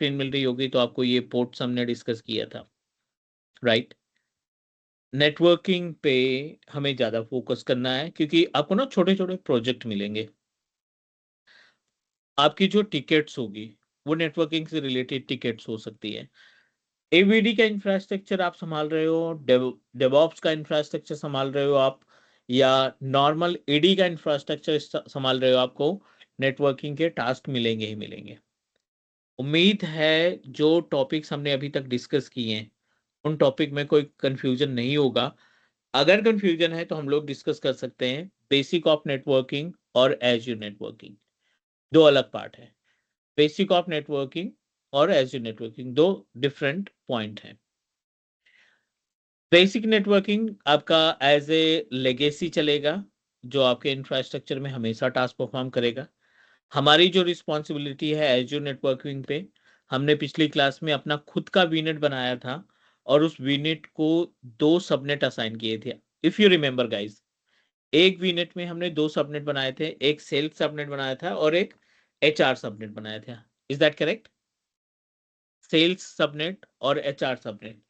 Screen मिल रही होगी तो आपको ये पोर्ट्स हमने डिस्कस किया था, राइट। नेटवर्किंग पे हमें ज़्यादा फोकस करना है क्योंकि आपको ना छोटे छोटे प्रोजेक्ट मिलेंगे। आपकी जो टिकट्स होगी वो नेटवर्किंग से रिलेटेड टिकट्स हो सकती है। एवीडी का इंफ्रास्ट्रक्चर आप संभाल रहे हो, डेवऑप्स का इंफ्रास्ट्रक्चर संभाल रहे हो आप, या नॉर्मल एडी का इंफ्रास्ट्रक्चर संभाल रहे हो, आपको नेटवर्किंग के टास्क मिलेंगे ही मिलेंगे। उम्मीद है जो टॉपिक्स हमने अभी तक डिस्कस किए हैं उन टॉपिक में कोई कंफ्यूजन नहीं होगा। अगर कंफ्यूजन है तो हम लोग डिस्कस कर सकते हैं बेसिक ऑफ नेटवर्किंग और एज्यूर नेटवर्किंग, दो अलग पार्ट है। बेसिक ऑफ नेटवर्किंग और एज्यूर नेटवर्किंग दो डिफरेंट पॉइंट हैं। बेसिक नेटवर्किंग आपका एज ए लेगेसी चलेगा जो आपके इंफ्रास्ट्रक्चर में हमेशा टास्क परफॉर्म करेगा। हमारी जो रिस्पॉन्सिबिलिटी है एज्यूर नेटवर्किंग पे, हमने पिछली क्लास में अपना खुद का वीनेट बनाया था और उस वीनेट को दो सबनेट असाइन किए थे। इफ यू रिमेंबर गाइज, एक वीनेट में हमने दो सबनेट बनाए थे, एक सेल्स सबनेट बनाया था और एक एचआर सबनेट बनाया था। Is that correct? Sales subnet और एचआर सबनेट,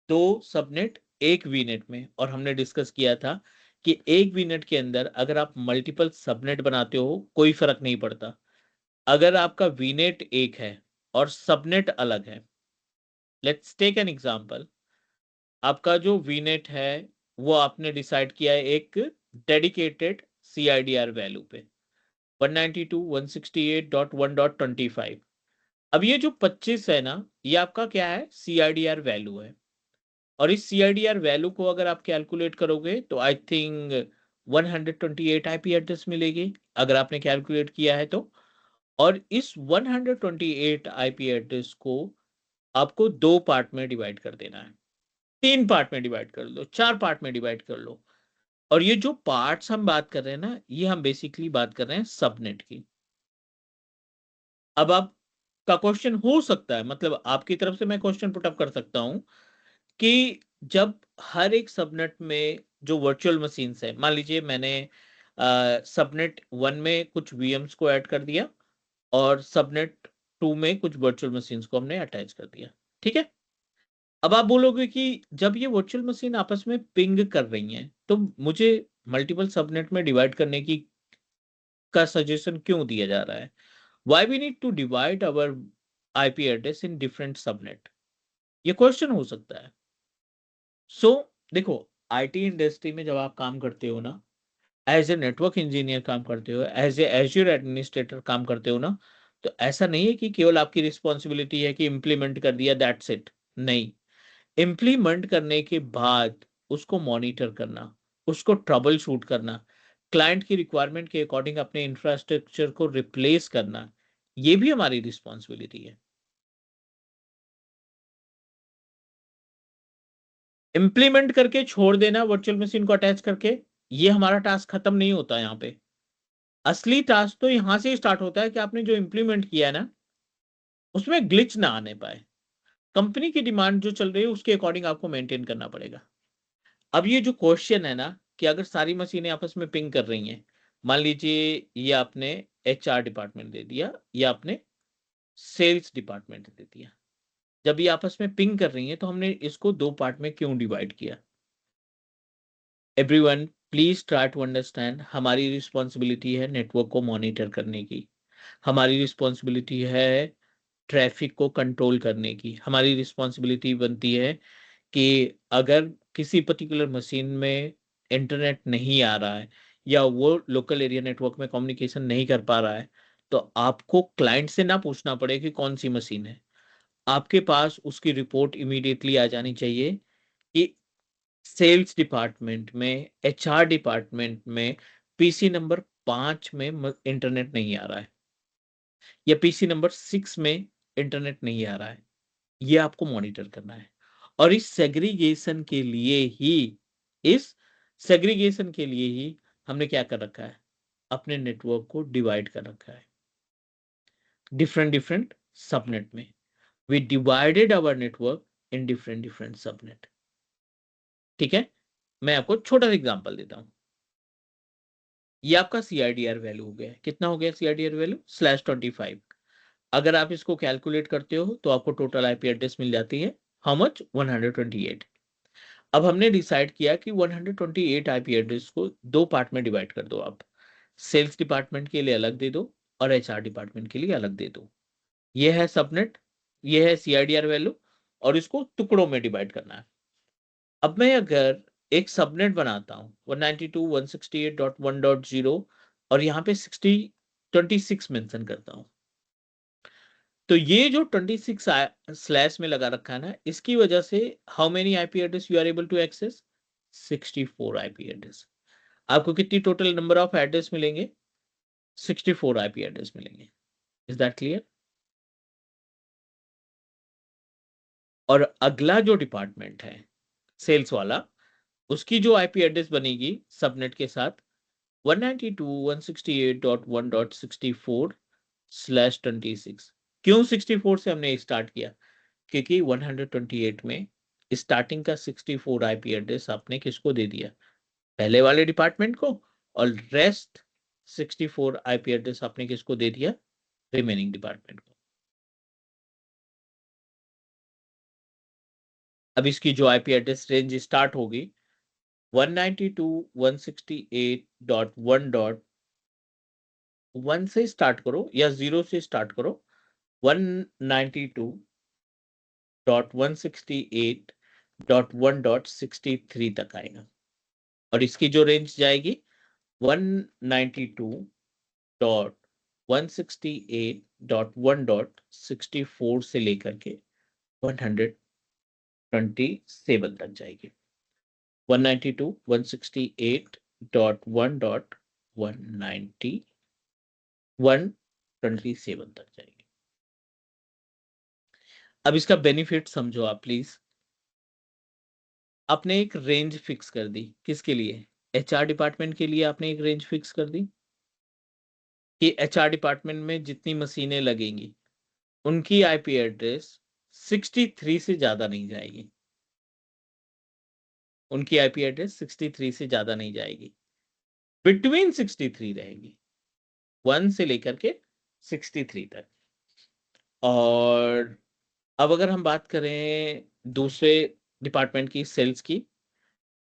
दो सबनेट एक वीनेट में। और हमने डिस्कस किया था कि एक वीनेट के अंदर अगर आप मल्टीपल सबनेट बनाते हो कोई फर्क नहीं पड़ता। अगर आपका वीनेट एक है और सबनेट अलग है, लेट्स टेक एन एग्जांपल। आपका जो वीनेट है वो आपने डिसाइड किया है एक डेडिकेटेड सीआईडीआर वैल्यू पे 192.168.1.25। अब ये जो 25 है ना, ये आपका क्या है? सीआईडीआर वैल्यू है। और इस सीआईडीआर वैल्यू को अगर आप कैलकुलेट करोगे तो आई थिंक 128 आईपी एड्रेस मिलेगी, अगर आपने कैलकुलेट किया है तो। और इस 128 आईपी एड्रेस को आपको दो पार्ट में डिवाइड कर देना है, तीन पार्ट में डिवाइड कर लो, चार पार्ट में डिवाइड कर लो। और ये जो पार्ट्स हम बात कर रहे हैं ना, ये हम बेसिकली बात कर रहे हैं सबनेट की। अब आपका क्वेश्चन हो सकता है, मतलब आपकी तरफ से मैं क्वेश्चन पुट अप कर सकता हूं कि जब हर एक सबनेट में जो वर्चुअल मशीन्स है, मान लीजिए मैंने सबनेट 1 में कुछ वीएम्स को ऐड कर दिया और सबनेट 2 में कुछ वर्चुअल मशीन्स को हमने अटैच कर दिया, ठीक है। अब आप बोलोगे कि जब ये वर्चुअल मशीन आपस में पिंग कर रही हैं तो मुझे मल्टीपल सबनेट में डिवाइड करने की का सजेशन क्यों दिया जा रहा है? Why we need to divide our IP address in different subnet? ये क्वेश्चन हो सकता है। सो देखो, आईटी इंडस्ट्री में जब आप काम करते हो ना, एज ए नेटवर्क इंजीनियर काम करते हो, एज ए एज्योर एडमिनिस्ट्रेटर काम करते हो ना, तो ऐसा नहीं है कि केवल आपकी रिस्पॉन्सिबिलिटी है कि इम्प्लीमेंट कर दिया दैट्स इट। नहीं, इम्प्लीमेंट करने के बाद उसको मॉनिटर करना, उसको ट्रबल शूट करना, क्लाइंट की रिक्वायरमेंट के अकॉर्डिंग अपने इंफ्रास्ट्रक्चर को रिप्लेस करना, ये भी हमारी रिस्पॉन्सिबिलिटी है। इम्प्लीमेंट करके छोड़ देना वर्चुअल मशीन को अटैच करके, ये हमारा टास्क खत्म नहीं होता यहाँ पे। असली टास्क तो यहां से स्टार्ट होता है कि आपने जो इम्प्लीमेंट किया है ना, उसमें ग्लिच ना आने पाए। कंपनी की डिमांड जो चल रही है उसके अकॉर्डिंग आपको मेंटेन करना पड़ेगा। अब ये जो क्वेश्चन है ना कि अगर सारी मशीनें आपस में पिंग कर रही हैं, मान लीजिए ये आपने एचआर डिपार्टमेंट दे दिया या आपने सेल्स डिपार्टमेंट दे दिया, जब ये आपस में पिंग कर रही हैं तो हमने इसको दो पार्ट में क्यों डिवाइड किया? Everyone please try to understand, हमारी रिस्पॉन्सिबिलिटी है नेटवर्क को मॉनिटर करने की, हमारी रिस्पॉन्सिबिलिटी है ट्रैफिक को कंट्रोल करने की, हमारी रिस्पॉन्सिबिलिटी बनती है कि अगर किसी पर्टिकुलर मशीन में इंटरनेट नहीं आ रहा है या वो लोकल एरिया नेटवर्क में कम्युनिकेशन नहीं कर पा रहा है, तो आपको क्लाइंट से ना पूछना पड़े कि कौन सी मशीन है, आपके पास उसकी रिपोर्ट इमीडिएटली आ जानी चाहिए कि सेल्स डिपार्टमेंट में, एचआर डिपार्टमेंट में पीसी नंबर 5 में इंटरनेट नहीं आ रहा है या पीसी नंबर 6 में इंटरनेट नहीं आ रहा है। ये आपको मॉनिटर करना है। और इस सेग्रीगेशन के लिए ही हमने क्या कर रखा है? अपने नेटवर्क को डिवाइड कर रखा है डिफरेंट डिफरेंट सबनेट में। We divided our network in different different subnet, ठीक है। मैं आपको छोटा सा एग्जांपल देता हूं। ये आपका सीआईडीआर वैल्यू हो गया, कितना हो गया सीआईडीआर वैल्यू? /25। अगर आप इसको कैलकुलेट करते हो तो आपको टोटल आईपी एड्रेस मिल जाती है हाउ मच 128। अब हमने डिसाइड किया कि 128 आईपी एड्रेस को दो पार्ट में डिवाइड कर दो आप। सेल्स डिपार्टमेंट के लिए अलग दे दो और एचआर डिपार्टमेंट के लिए अलग दे दो। ये है सबनेट, ये है सीआईडीआर वैल्यू और इसको टुकड़ों में डिवाइड करना है। अब मैं अगर एक सबनेट बनाता हूं 192.168.1.0 और यहाँ पे 26 मेंशन करता हूं, तो ये जो 26 स्लैश में लगा रखा है ना, इसकी वजह से how many IP address you are able to access? 64 IP address. आपको कितनी टोटल नंबर ऑफ एड्रेस मिलेंगे? 64 आईपी एड्रेस मिलेंगे। Is that clear? और अगला जो डिपार्टमेंट है सेल्स वाला, उसकी जो आईपी एड्रेस बनेगी सबनेट के साथ 192.168.1.64/26। क्यों 64 से हमने स्टार्ट किया? क्योंकि 128 में स्टार्टिंग का 64 आईपी एड्रेस आपने किसको दे दिया? पहले वाले डिपार्टमेंट को, और रेस्ट 64 आईपी एड्रेस आपने किसको दे दिया? रिमेनिंग डिपार्टमेंट को। अब इसकी जो आईपी एड्रेस रेंज स्टार्ट होगी 192.168.1.1 से स्टार्ट करो या 0 से स्टार्ट करो, 192.168.1.63 तक आएगा। और इसकी जो रेंज जाएगी 192.168.1.64 से लेकर के 127 तक जाएगी। 192.168.1.127 तक जाएगी। अब इसका बेनिफिट समझो आप प्लीज। आपने एक रेंज फिक्स कर दी, किसके लिए? एचआर डिपार्टमेंट के लिए आपने एक रेंज फिक्स कर दी कि एचआर डिपार्टमेंट में जितनी मशीनें लगेंगी उनकी आईपी एड्रेस 63 से ज्यादा नहीं जाएगी। उनकी आईपी एड्रेस 63 से ज्यादा नहीं जाएगी, बिटवीन 63 रहेगी, 1 से लेकर के 63 तक। और अब अगर हम बात करें दूसरे डिपार्टमेंट की, सेल्स की,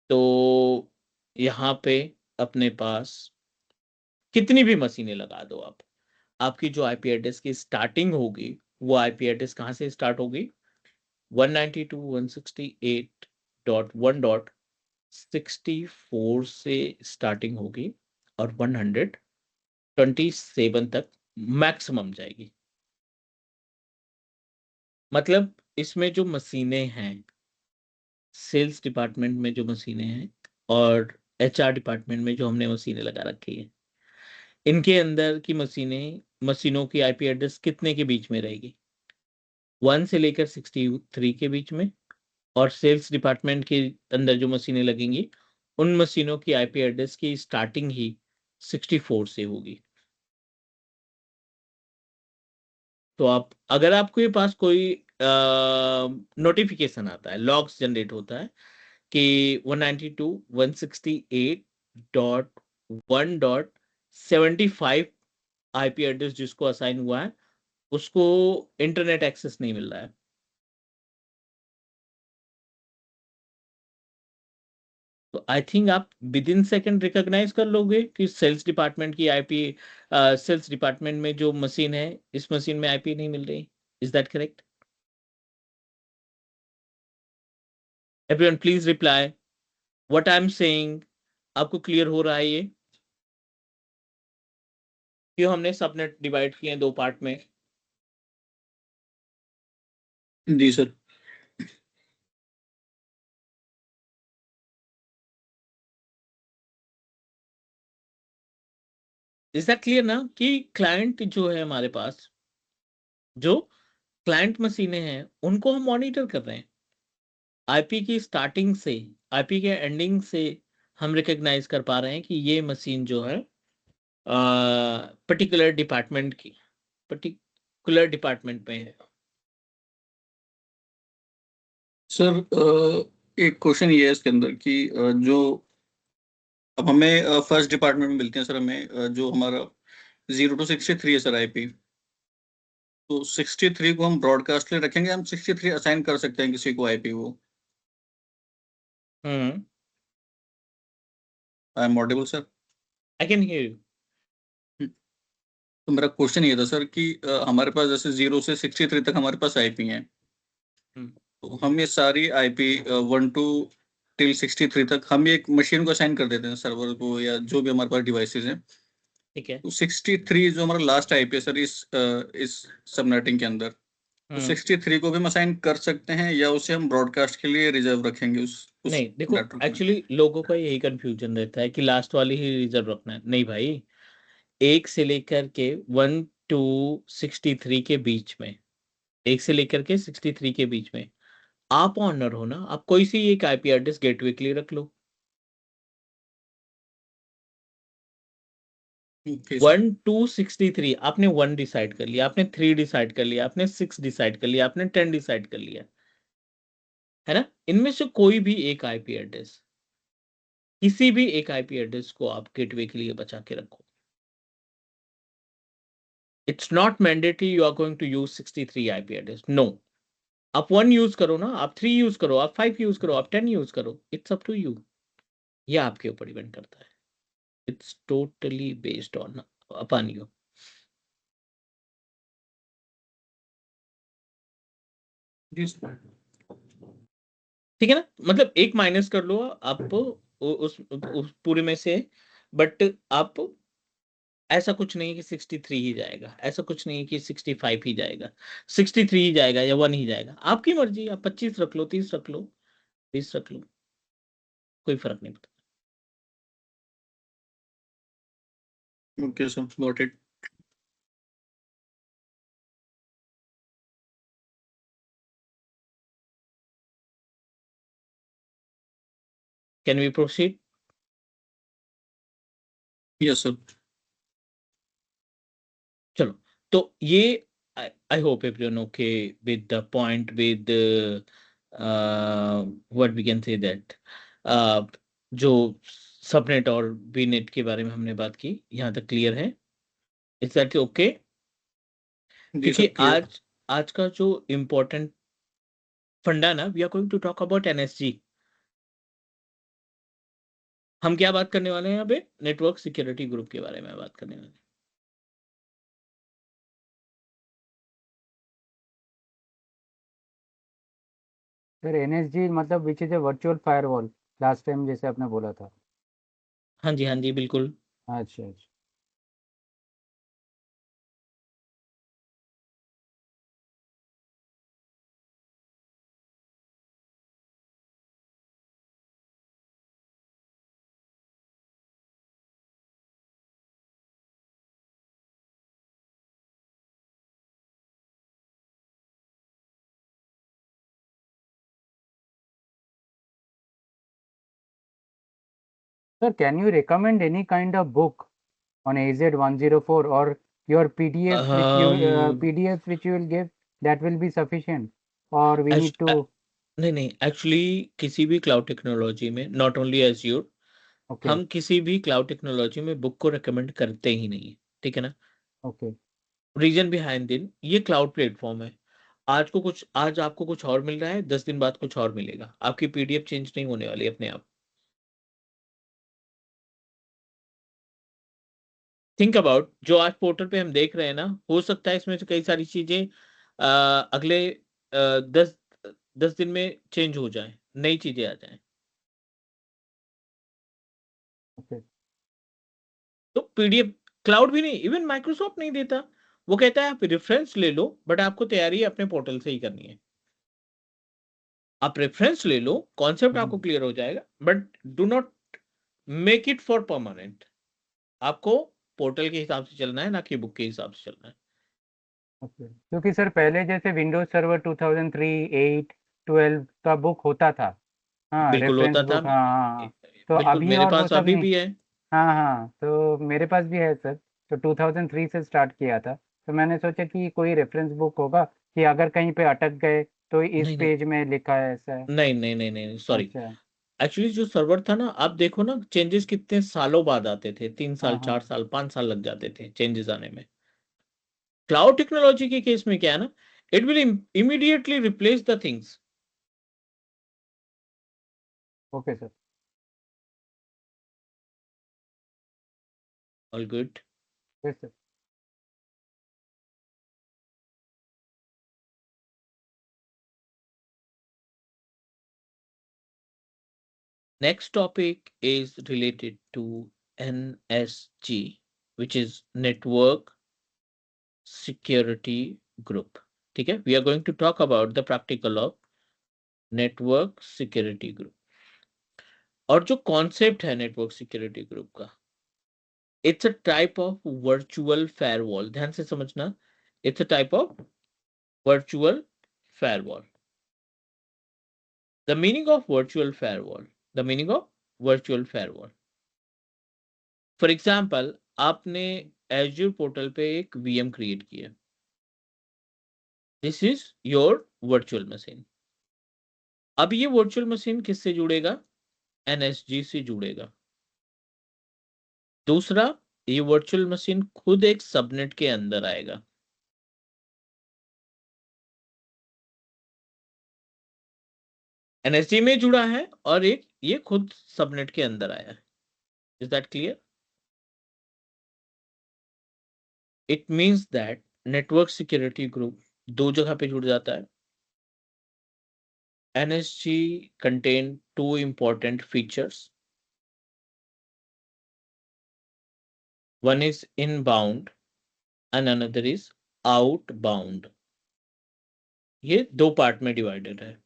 तो यहाँ पे अपने पास कितनी भी मशीनें लगा दो आप, आपकी जो आईपी एड्रेस की स्टार्टिंग होगी वो आईपी एड्रेस कहाँ से स्टार्ट होगी? 192.168.1.64 से स्टार्टिंग होगी और 127 तक मैक्सिमम जाएगी। मतलब इसमें जो मशीनें हैं, सेल्स डिपार्टमेंट में जो मशीनें हैं और एचआर डिपार्टमेंट में जो हमने मशीनें लगा रखी है, इनके अंदर की मशीनों की आईपी एड्रेस कितने के बीच में रहेगी? 1 से लेकर 63 के बीच में। और सेल्स डिपार्टमेंट के अंदर जो मशीनें लगेंगी उन मशीनों की आईपी एड्रेस की स्टार्टिंग ही 64 से होगी। तो आप, अगर आपके पास कोई नोटिफिकेशन आता है, लॉग्स जनरेट होता है कि 192.168.1.75 आईपी एड्रेस जिसको असाइन हुआ है उसको इंटरनेट एक्सेस नहीं मिल रहा है, तो आई थिंक आप विद इन सेकेंड रिकॉग्नाइज कर लोगे कि सेल्स डिपार्टमेंट की आईपी, सेल्स डिपार्टमेंट में जो मशीन है इस मशीन में आईपी नहीं मिल रही। Is that correct? Everyone please reply what I am saying. आपको क्लियर हो रहा है ये क्यों हमने सबनेट डिवाइड किए हैं दो पार्ट में? जी सर। इज दैट क्लियर ना कि क्लाइंट जो है हमारे पास, जो क्लाइंट मशीनें हैं उनको हम मॉनिटर कर रहे हैं। आईपी की स्टार्टिंग से आईपी के एंडिंग से हम रिकॉग्नाइज कर पा रहे हैं कि ये मशीन जो है पर्टिकुलर डिपार्टमेंट की, पर्टिकुलर डिपार्टमेंट में है। सर एक क्वेश्चन ये है इसके अंदर कि जो अब हमें फर्स्ट डिपार्टमेंट में मिलते हैं सर, हमें जो हमारा 0 to 63 है सर आईपी, तो 63 को हम ब्रॉडकास्ट के लिए रखेंगे, हम 63 असाइन कर सकते हैं किसी को आईपी वो। Hmm, I am audible sir? I can hear you. तो मेरा क्वेश्चन ये था सर कि हमारे पास जैसे 0 से 63 तक हमारे पास आईपी हैं, तो हम ये सारी आईपी 1 to 63 तक हम ये एक मशीन को असाइन कर देते हैं, सर्वर को या जो भी हमारे पास डिवाइसेस हैं। ठीक है। तो 63 जो हमारा लास्ट आईपी है सर इस सबनेटिंग के अंदर, तो 63 को भी हम असाइन कर सकते हैं या उसे हम ब्रॉडकास्ट के लिए रिजर्व रखेंगे उस नहीं देखो, नेटवर्क में? एक्चुअली लोगों का यही कंफ्यूजन रहता है कि लास्ट वाली ही रिजर्व रखना है। नहीं भाई, 1 से लेकर के 1 टू 63 के बीच में, 1 से लेकर के 63 के बीच में आप ऑनर हो ना, आप कोई सी एक आईपी एड्रेस गेटवे के लिए रख लो। Okay sir. 1 टू 63 आपने 1 डिसाइड कर लिया, आपने 3 डिसाइड कर लिया, आपने 6 डिसाइड कर लिया, आपने 10 डिसाइड कर लिया, है ना? इनमें से कोई भी एक आईपी एड्रेस, किसी भी एक आईपी एड्रेस को आप गेटवे के लिए बचा के रखो। It's not mandatory you are going to use 63 IP address, no. आप 1 यूज करो ना, आप 3 यूज करो, आप 5 यूज करो, आप 10 यूज करो, इट्स अप टू यू। ये आपके ऊपर डिपेंड करता है। It's totally based on upon you. जी सर। ठीक है ना? मतलब एक माइनस कर लो आप उस पूरे में से, बट आप, ऐसा कुछ नहीं कि 63 ही जाएगा, ऐसा कुछ नहीं कि 65 ही जाएगा, 63 ही जाएगा या 1 ही जाएगा। आपकी मर्जी, आप 25 रख लो, 30 रख लो, 20 रख लो, कोई फर्क नहीं पड़ता। Okay sir, got it. Can we proceed? Yes sir. चलो, तो ये I hope everyone okay with the point, with what we can say that जो सबनेट और बीनेट के बारे में हमने बात की, यहाँ तक क्लियर है? Is that okay? जी क्योंकि सर, क्लियर। आज आज का जो इम्पोर्टेंट फंडा ना, we are going to talk about NSG. हम क्या बात करने वाले हैं यहाँ पे? नेटवर्क सिक्योरिटी ग्रुप के बारे में बात करने वाले हैं। सर एनएसजी मतलब which is a virtual firewall, last time जैसे आपने बोला था। हाँ जी, हाँ जी, बिल्कुल। अच्छा अच्छा। Sir, can you recommend any kind of book on AZ-104 or your PDFs which you will give, that will be sufficient, or we need to? नहीं नहीं, एक्चुअली किसी भी क्लाउड टेक्नोलॉजी में, नॉट ओनली एज्योर, Okay, हम किसी भी cloud technology में book को रिकमेंड करते ही नहीं है। ठीक है ना? okay, रीजन बिहाइंड दिन, ये क्लाउड प्लेटफॉर्म है। आज आपको कुछ और मिल रहा है, 10 दिन बाद कुछ और मिलेगा। आपकी पीडीएफ चेंज नहीं होने वाली अपने आप। थिंक अबाउट, जो आज पोर्टल पे हम देख रहे हैं ना, हो सकता है इसमें से कई सारी चीजें अगले 10 दिन में चेंज हो जाए, नई चीजें आ जाएं। okay. तो पीडीएफ, क्लाउड भी नहीं, इवन माइक्रोसॉफ्ट नहीं देता। वो कहता है आप रेफरेंस ले लो, बट आपको तैयारी अपने पोर्टल से ही करनी है। आप रेफरेंस ले लो, कॉन्सेप्ट आपको क्लियर हो जाएगा, but do not make it for permanent. आपको पोर्टल के हिसाब से चलना है, ना कि बुक के हिसाब से चलना है। ओके, क्योंकि सर पहले जैसे विंडोज सर्वर 2003, 8, 12 का बुक होता था। हाँ, बिल्कुल रेफरेंस होता था। बुक, हाँ हाँ हाँ। तो बिल्कुल, अभी मेरे और वो पास सब अभी नहीं। भी है। हाँ हाँ, तो मेरे पास भी है सर। तो 2003 से स्टार्ट किया था, तो मैंने सोचा कि कोई रेफरेंस बुक होगा कि अगर कहीं पे अटक गए तो इस नहीं नहीं पेज में लिखा है, ऐसा है। नहीं नहीं नहीं नहीं, सॉरी। अच्छा। एक्चुअली जो सर्वर था ना, आप देखो ना, चेंजेस कितने सालों बाद आते थे, 3 साल, हाँ हाँ। 4 साल, 5 साल लग जाते थे चेंजेस आने में। क्लाउड टेक्नोलॉजी के केस में क्या है ना, it will immediately replace the things. Okay sir. All good. Yes sir. Next topic is related to NSG, which is Network Security Group. ठीक है, we are going to talk about the practical of Network Security Group. और जो concept है network security group का, it's a type of virtual firewall. ध्यान से समझना, it's a type of virtual firewall. The meaning of virtual firewall. The meaning of virtual firewall. For example, आपने Azure portal पे एक VM क्रिएट किया. This is your virtual machine. अब ये virtual machine किससे जुड़ेगा? NSG से जुड़ेगा. दूसरा, ये वर्चुअल मशीन खुद एक सबनेट के अंदर आएगा. NSG में जुड़ा है और एक ये खुद सबनेट के अंदर आया है. Is that clear? It means that network security group दो जगह पे जुड़ जाता है. NSG contain two important features. One is inbound and another is outbound. ये दो पार्ट में डिवाइडेड है.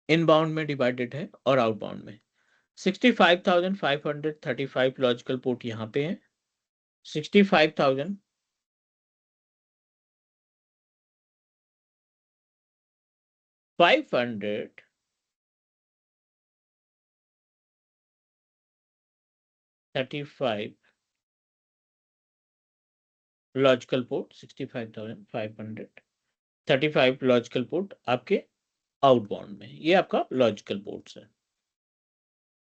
इनबाउंड में डिवाइडेड है और आउटबाउंड में. 65,535 लॉजिकल पोर्ट यहाँ पे है. 65,535 लॉजिकल पोर्ट, 65,535 लॉजिकल पोर्ट आपके आउटबाउंड में. ये आपका लॉजिकल पोर्ट्स है.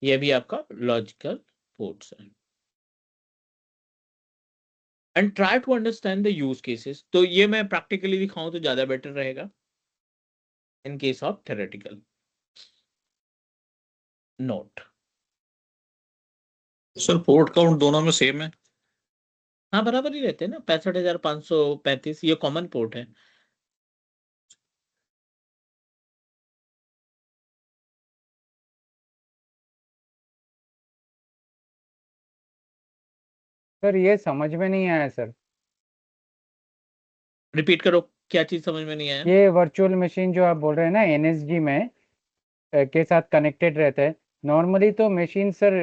ये भी आपका लॉजिकल पोर्ट्स है. And try to understand the use cases. तो ये मैं प्रैक्टिकली दिखाऊं तो ज्यादा बेटर रहेगा in case of theoretical. Note. Sir port count दोनों में सेम है? हाँ, बराबर ही रहते हैं ना. 65,535 ये कॉमन पोर्ट है. सर ये समझ में नहीं आया सर. रिपीट करो, क्या चीज समझ में नहीं आया? ये वर्चुअल मशीन जो आप बोल रहे हैं ना NSG में के साथ कनेक्टेड रहता है. नॉर्मली तो मशीन सर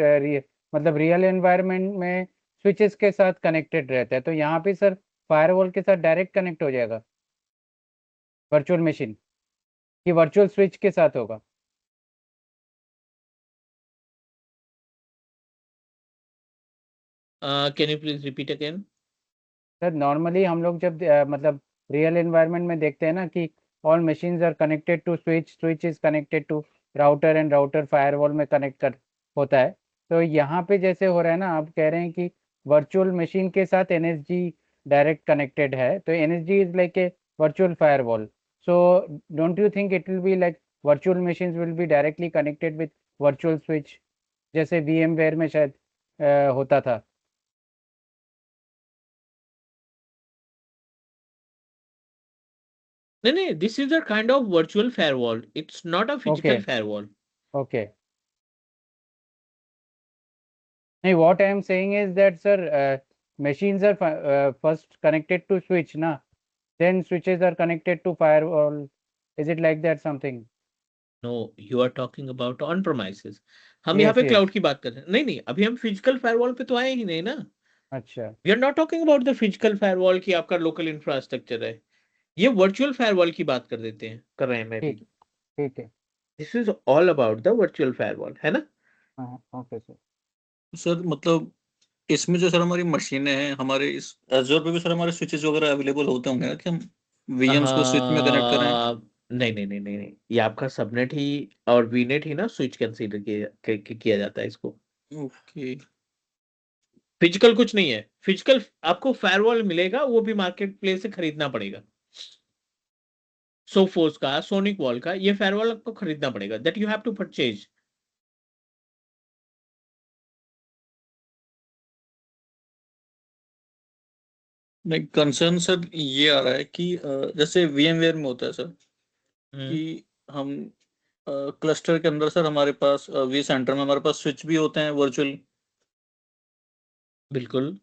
मतलब रियल एनवायरनमेंट में स्विचेस के साथ कनेक्टेड रहता है. तो यहाँ पे सर फायरवॉल के साथ डायरेक्ट कनेक्ट हो जाएगा वर्चुअल मशीन कि वर्चुअल स्विच के साथ होगा? Can you please repeat again? Sir normally हम लोग जब मतलब रियल एनवायरनमेंट में देखते हैं ना कि all machines are connected to switch, switch is connected to router and router firewall में कनेक्ट कर होता है. तो यहाँ पे जैसे हो रहा है ना, आप कह रहे हैं कि वर्चुअल मशीन के साथ NSG डायरेक्ट कनेक्टेड है. तो NSG is like a virtual firewall. So don't you think it will be like virtual machines will be directly connected with virtual switch जैसे VMware में शायद होता था? नहीं नहीं, this is a kind of virtual firewall. It's not a physical firewall. Okay. नहीं, what I am saying is that sir, machines are first connected to switch ना, then switches are connected to firewall. Is it like that something? No, you are talking about on premises. हम यहाँ Yes, पे yes. Cloud की बात कर रहे हैं. नहीं नहीं, अभी हम फिजिकल फायरवॉल पे तो आए ही नहीं ना. अच्छा. We are not talking about the physical firewall की आपका लोकल इंफ्रास्ट्रक्चर है. ये वर्चुअल फायरवॉल की बात कर देते हैं, कर रहे हैं मैं भी. ठीक ठीक है. This is all about the virtual firewall, है ना? हाँ, ओके सर. सर मतलब इसमें जो सर हमारी मशीनें हैं, हमारे इस एज़्योर पे भी सर हमारे स्विचेस वगैरह अवेलेबल होते होंगे ना कि हम VMs को स्विच में कनेक्ट करें? नहीं नहीं नहीं नहीं नहीं, ये आपका सबनेट ही और वीनेट ही ना स्विच कंसीडर किया जाता है इसको. ओके. फिजिकल कुछ नहीं है, फिजिकल आपको फायरवॉल मिलेगा, वो भी मार्केट प्लेस से खरीदना पड़ेगा। सोफोस का, सोनिक वॉल का, ये फायरवॉल आपको खरीदना पड़ेगा, that you have to purchase. नहीं, कंसर्न सर ये आ रहा है कि जैसे VMware में होता है सर कि हम क्लस्टर के अंदर सर हमारे पास वी सेंटर में हमारे पास स्विच भी होते हैं वर्चुअल, बिल्कुल।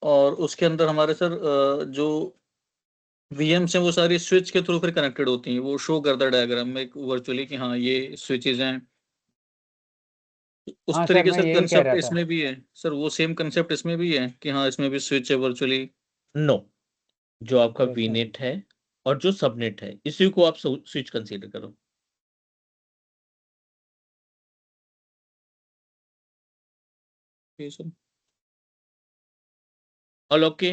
और उसके अंदर हमारे सर जो VMs हैं वो सारी स्विच के थ्रू फिर कनेक्टेड होती हैं, वो शो करता है डायग्राम में वर्चुअली कि हाँ ये स्विचेज हैं। उस हाँ सर, तरीके मैं से यही कह कंसेप्ट रहा था। इसमें भी है सर, वो सेम कंसेप्ट इसमें भी है कि हाँ इसमें भी स्विच है वर्चुअली। नो, जो आपका यस सर। वीनेट है और जो सबनेट है, इसी को आप स्विच कंसीडर करो। Sir. All okay.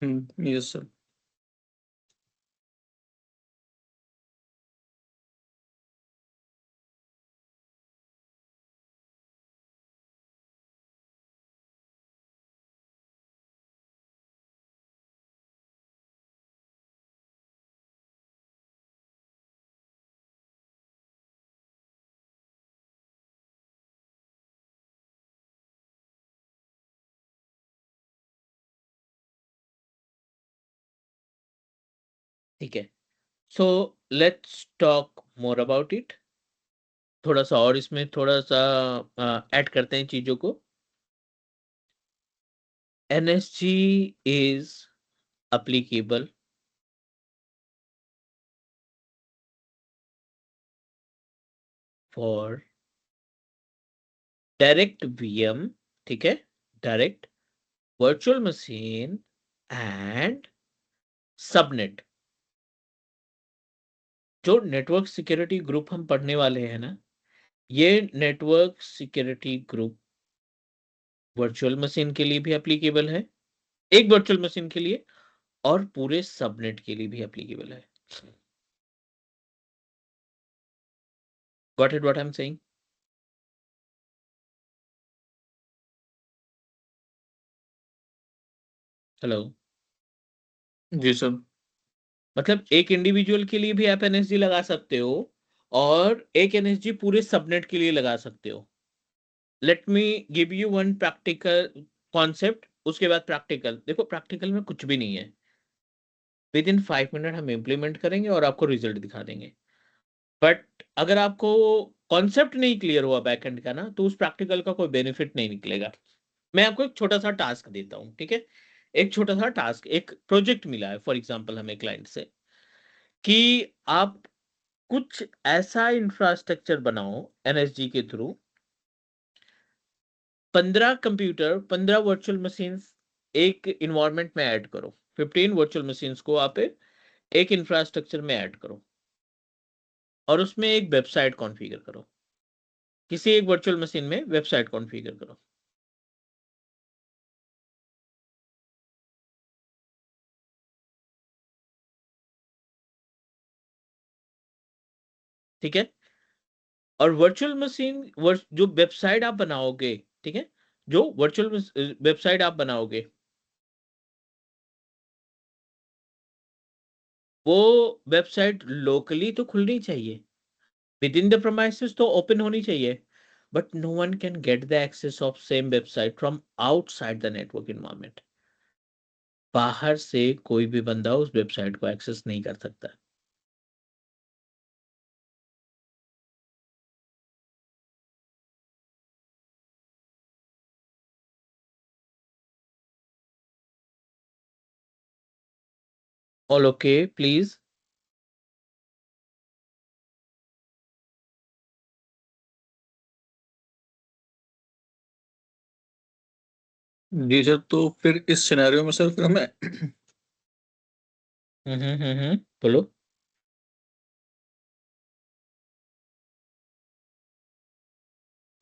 Yes sir. ठीक है, so let's talk more about it. थोड़ा सा और इसमें थोड़ा सा ऐड करते हैं चीजों को। NSG is applicable for direct VM, ठीक है, direct virtual machine and subnet. जो नेटवर्क सिक्योरिटी ग्रुप हम पढ़ने वाले हैं ना, ये network security group virtual machine के लिए भी एप्लीकेबल है, एक वर्चुअल मशीन के लिए, और पूरे सबनेट के लिए भी एप्लीकेबल है। Got it what I am saying? Hello. जी सर। मतलब एक इंडिविजुअल के लिए भी आप NSG लगा सकते हो, और एक NSG पूरे सबनेट के लिए लगा सकते हो। Let me give you one practical concept, उसके बाद प्रैक्टिकल। देखो, प्रैक्टिकल में कुछ भी नहीं है, विद इन 5 मिनट हम इम्प्लीमेंट करेंगे और आपको रिजल्ट दिखा देंगे। बट अगर आपको कॉन्सेप्ट नहीं क्लियर हुआ बैकएंड का ना, तो उस प्रैक्टिकल का कोई बेनिफिट नहीं निकलेगा। मैं आपको एक छोटा सा टास्क देता हूँ, ठीक है? एक छोटा सा टास्क, एक प्रोजेक्ट मिला है फॉर एग्जांपल हमें क्लाइंट से, कि आप कुछ ऐसा इंफ्रास्ट्रक्चर बनाओ NSG के थ्रू, 15 कंप्यूटर, 15 वर्चुअल मशीन एक इन्वायरमेंट में ऐड करो, 15 वर्चुअल मशीन को आप एक इंफ्रास्ट्रक्चर में ऐड करो, और उसमें एक वेबसाइट कॉन्फ़िगर करो, किसी एक वर्चुअल मशीन में वेबसाइट कॉन्फ़िगर करो। ठीक है? और वर्चुअल मशीन जो वेबसाइट आप बनाओगे, ठीक है, जो वर्चुअल वेबसाइट आप बनाओगे, वो वेबसाइट लोकली तो खुलनी चाहिए, विद इन द प्रोमाइसेस तो ओपन होनी चाहिए, but no one can get the access of same website from outside the network environment. बाहर से कोई भी बंदा उस वेबसाइट को एक्सेस नहीं कर सकता। All okay please? जी सर, तो फिर इस सिनेरियो में सर फिर हमें बोलो।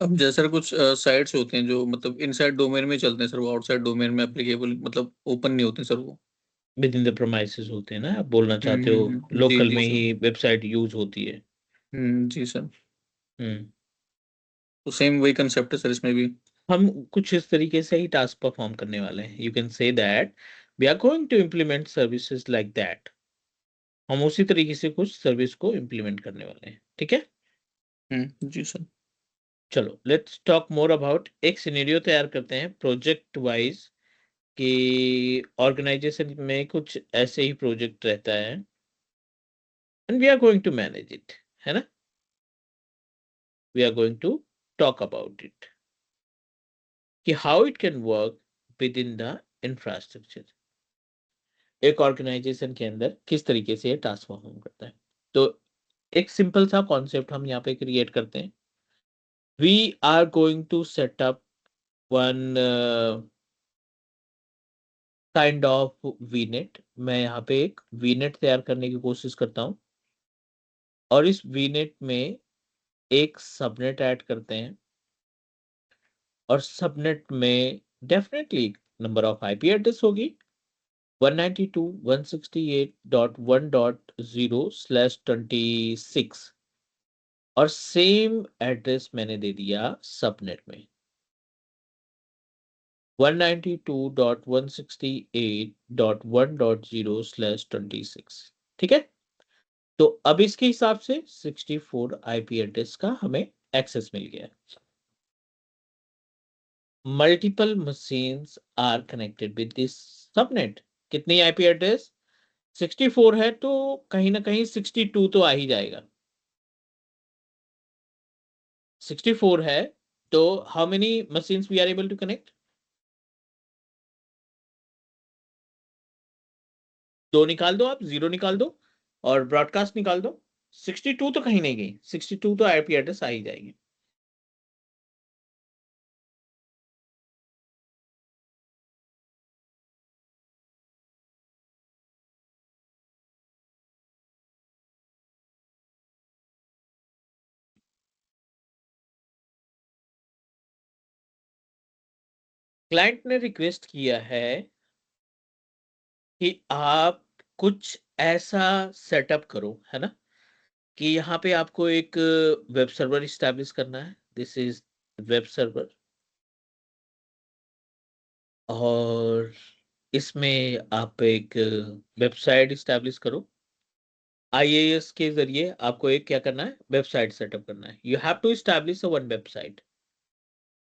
अब जैसे सर कुछ साइट्स होते हैं जो मतलब इनसाइड डोमेन में चलते हैं सर, वो आउटसाइड डोमेन में एप्लीकेबल मतलब ओपन नहीं होते सर वो। विद इन द प्रोमाइसेस होते हैं ना, आप बोलना चाहते हो जी लोकल जी में सर। ही वेबसाइट यूज होती है। जी सर। हम्म। तो सेम वही कंसेप्ट है सर इसमें भी। हम कुछ इस तरीके से ही टास्क परफॉर्म करने वाले हैं। You can say that we are going to implement services like that. हम उसी तरीके से कुछ सर्विस को इम्प्लीमेंट करने वाले हैं, ठीक है। जी सर। चलो लेट्स टॉक मोर अबाउट, एक सिनेरियो तैयार करते हैं प्रोजेक्ट वाइज कि ऑर्गेनाइजेशन में कुछ ऐसे ही प्रोजेक्ट रहता है and we are going to manage it, है ना। We are going to talk about it कि how it can work with in the infrastructure. एक ऑर्गेनाइजेशन के अंदर किस तरीके से ये टास्क परफॉर्म करता है। तो एक सिंपल सा कॉन्सेप्ट हम यहाँ पे क्रिएट करते हैं। We are going to set up one kind of VNet. मैं यहाँ पे एक वीनेट तैयार करने की कोशिश करता हूँ और इस वीनेट में एक सबनेट ऐड करते हैं और सबनेट में definitely number of IP address होगी 192.168.1.0/26 और सेम एड्रेस मैंने दे दिया सबनेट में 192.168.1.0/26, ठीक है। तो अब इसके हिसाब से 64 आईपी एड्रेस का हमें एक्सेस मिल गया। Multiple machines are connected with this subnet. कितनी आईपी एड्रेस 64 है तो कहीं ना कहीं 62 तो आ ही जाएगा। 64 है तो how many machines we are able to connect, दो निकाल दो, आप जीरो निकाल दो और ब्रॉडकास्ट निकाल दो। 62 तो कहीं नहीं गई, 62 तो आईपी एड्रेस आ ही जाएगी। क्लाइंट ने रिक्वेस्ट किया है कि आप कुछ ऐसा सेटअप करो, है ना, कि यहाँ पे आपको एक वेब सर्वर इस्टेब्लिश करना है। दिस इज वेब सर्वर और इसमें आप एक वेबसाइट इस्टेब्लिश करो। आईएएस के जरिए आपको एक क्या करना है, वेबसाइट सेटअप करना है। You have to establish one website.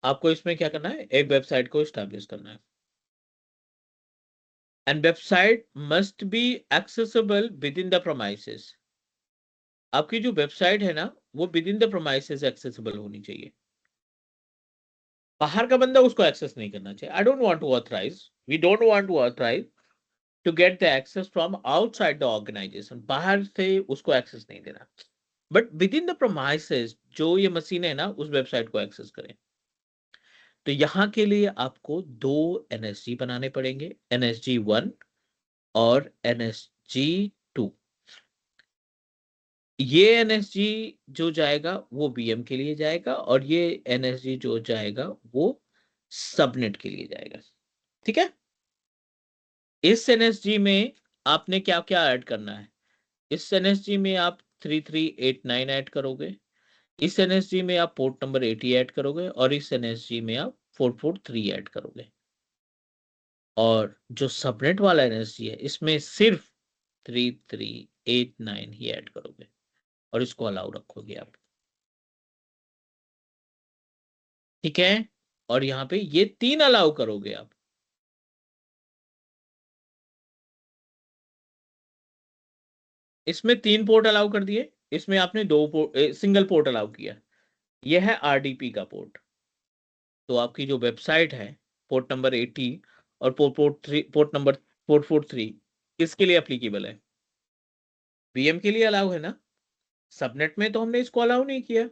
आपको इसमें क्या करना है, एक वेबसाइट को इस्टेब्लिश करना है and website must be accessible with in the premises. आपकी जो वेबसाइट है ना वो with in the premises accessible होनी चाहिए। बाहर का बंदा उसको एक्सेस नहीं करना चाहिए। I don't want to authorize, we don't want to authorize to get the access from outside the organization. बाहर से उसको एक्सेस नहीं देना, but with in the premises जो ये मशीन है ना उस वेबसाइट को एक्सेस करें। तो यहाँ के लिए आपको दो एनएसजी बनाने पड़ेंगे, NSG1 और NSG2। ये NSG जो जाएगा वो VM के लिए जाएगा और ये NSG जो जाएगा वो सबनेट के लिए जाएगा, ठीक है। इस NSG में आपने क्या क्या ऐड करना है, इस NSG में आप 3389 ऐड करोगे, इस NSG में आप पोर्ट नंबर 80 ऐड करोगे और इस NSG में आप 443 ऐड करोगे। और जो सबनेट वाला NSG है इसमें सिर्फ 3389 ही ऐड करोगे और इसको अलाउ रखोगे आप, ठीक है। और यहाँ पे ये तीन अलाउ करोगे आप। इसमें तीन पोर्ट अलाउ कर दिए, इसमें आपने दो पोर्ट, सिंगल पोर्ट अलाउ किया। यह है RDP का पोर्ट। तो आपकी जो वेबसाइट है पोर्ट नंबर 80 और पोर्ट नंबर 443 इसके लिए एप्लीकेबल है। VM के लिए अलाउ है ना, सबनेट में तो हमने इसको अलाउ नहीं किया।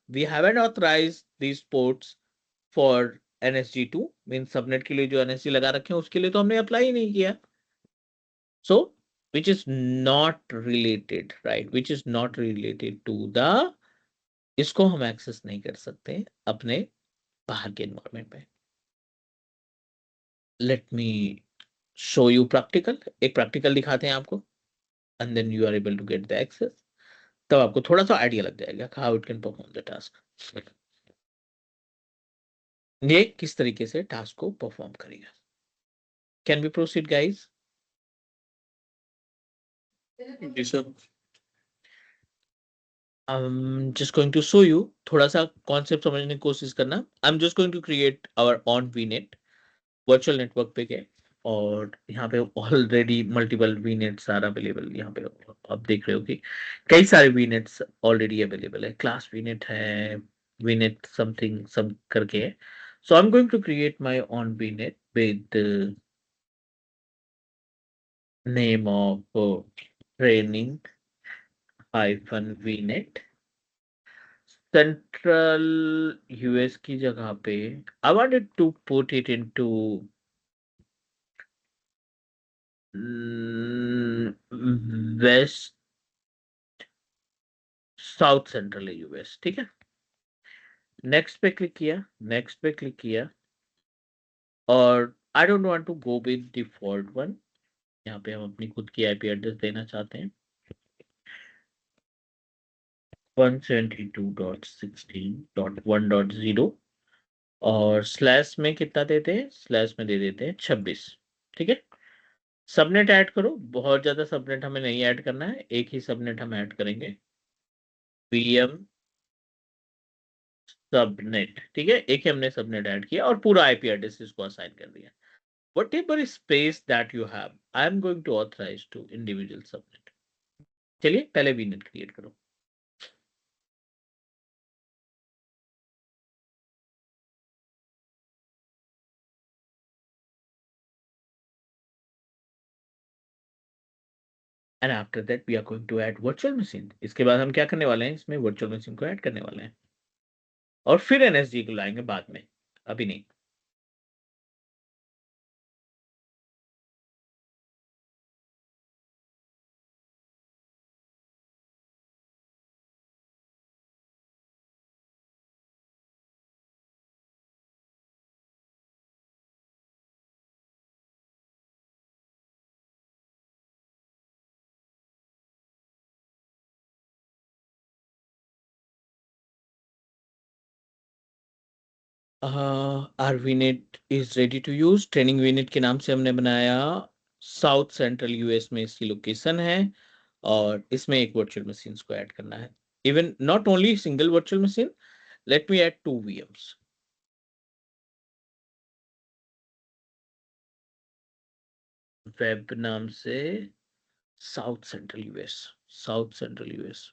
We haven't authorized these ports for NSG2, mean subnet के लिए जो NSG लगा रखे हैं उसके लिए तो हमने अप्लाई ही नहीं किया। So which is not related, right, which is not related to the, इसको हम एक्सेस नहीं कर सकते अपने बाहर के एनवायरमेंट में। Let me show you practical, एक प्रैक्टिकल दिखाते हैं आपको and then you are able to get the access. तब आपको थोड़ा सा आइडिया लग जाएगा how it can perform the task. ये किस तरीके से टास्क को परफॉर्म करेगा। Can we proceed guys? जी sir. Just going to show you, थोड़ा सा कॉन्सेप्ट समझने की कोशिश करना। I am just going to create our on वीनेट virtual network पे गए, और यहाँ पे already multiple VNets are available. यहाँ पे आप देख रहे हो कि कई सारे वीनेट्स ऑलरेडी अवेलेबल है। क्लास वीनेट है, वीनेट समथिंग सब करके है। So I am going to create my own VNet with name of training hyphen VNet. Central US की जगह पे I wanted to put it into west south central US, ठीक है। Next पे क्लिक किया, नेक्स्ट पे क्लिक किया, और I don't want to go with default one. यहाँ पे हम अपनी खुद की आईपी एड्रेस देना चाहते हैं 172.16.1.0, और स्लैश में कितना देते हैं, स्लैश में दे देते हैं 26, ठीक है। सबनेट ऐड करो, बहुत ज्यादा सबनेट हमें नहीं ऐड करना है, एक ही सबनेट हम ऐड करेंगे, वीएम सबनेट, ठीक है। एक ही हमने सबनेट ऐड किया और पूरा आईपी एड्रेस इसको असाइन कर दिया। whatever space that you have, I am going to authorize to individual subnet। चलिए पहले वीनेट क्रिएट करो। And after that we are going to add virtual machine. इसके बाद हम क्या करने वाले हैं, इसमें वर्चुअल मशीन को ऐड करने वाले हैं, और फिर एनएसजी को लाएंगे बाद में, अभी नहीं। Our VNet is ready to use. Training VNet के नाम से हमने बनाया, साउथ सेंट्रल यूएस में इसकी लोकेशन है, और इसमें एक वर्चुअल मशीन को ऐड करना है। Even not only single virtual machine, let me add 2 VMs। Web नाम से south central US, south central US.